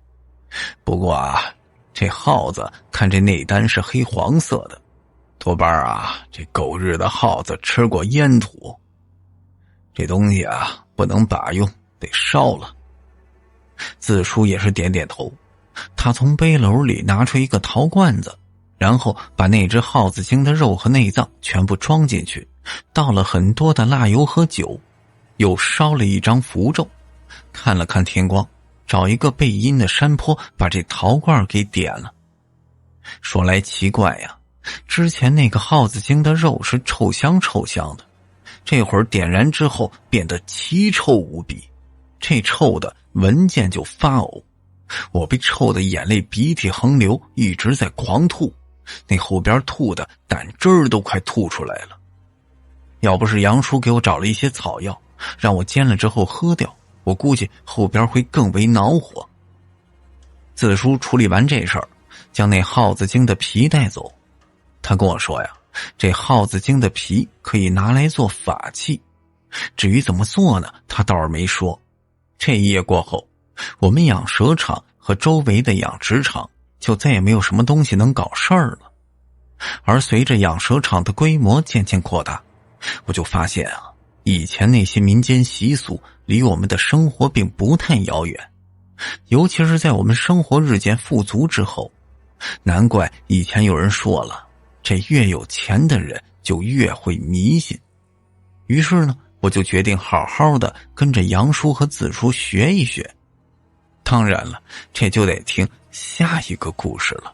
不过啊，这耗子看这内丹是黑黄色的，多半啊，这狗日的耗子吃过烟土。这东西啊，不能把用，得烧了。自叔也是点点头，他从背篓里拿出一个陶罐子，然后把那只耗子精的肉和内脏全部装进去，倒了很多的蜡油和酒，又烧了一张符咒，看了看天光，找一个背阴的山坡，把这陶罐给点了。说来奇怪呀，之前那个耗子精的肉是臭香臭香的，这会儿点燃之后变得奇臭无比，这臭的闻见就发呕，我被臭的眼泪鼻涕横流，一直在狂吐，那后边吐的胆汁儿都快吐出来了。要不是杨叔给我找了一些草药，让我煎了之后喝掉，我估计后边会更为恼火。自叔处理完这事儿，将那耗子精的皮带走。他跟我说呀，这耗子精的皮可以拿来做法器，至于怎么做呢，他倒是没说。这一夜过后，我们养蛇场和周围的养殖场就再也没有什么东西能搞事儿了。而随着养蛇场的规模渐渐扩大，我就发现啊，以前那些民间习俗离我们的生活并不太遥远，尤其是在我们生活日渐富足之后。难怪以前有人说了，这越有钱的人就越会迷信。于是呢，我就决定好好的跟着杨叔和子叔学一学。当然了，这就得听下一个故事了。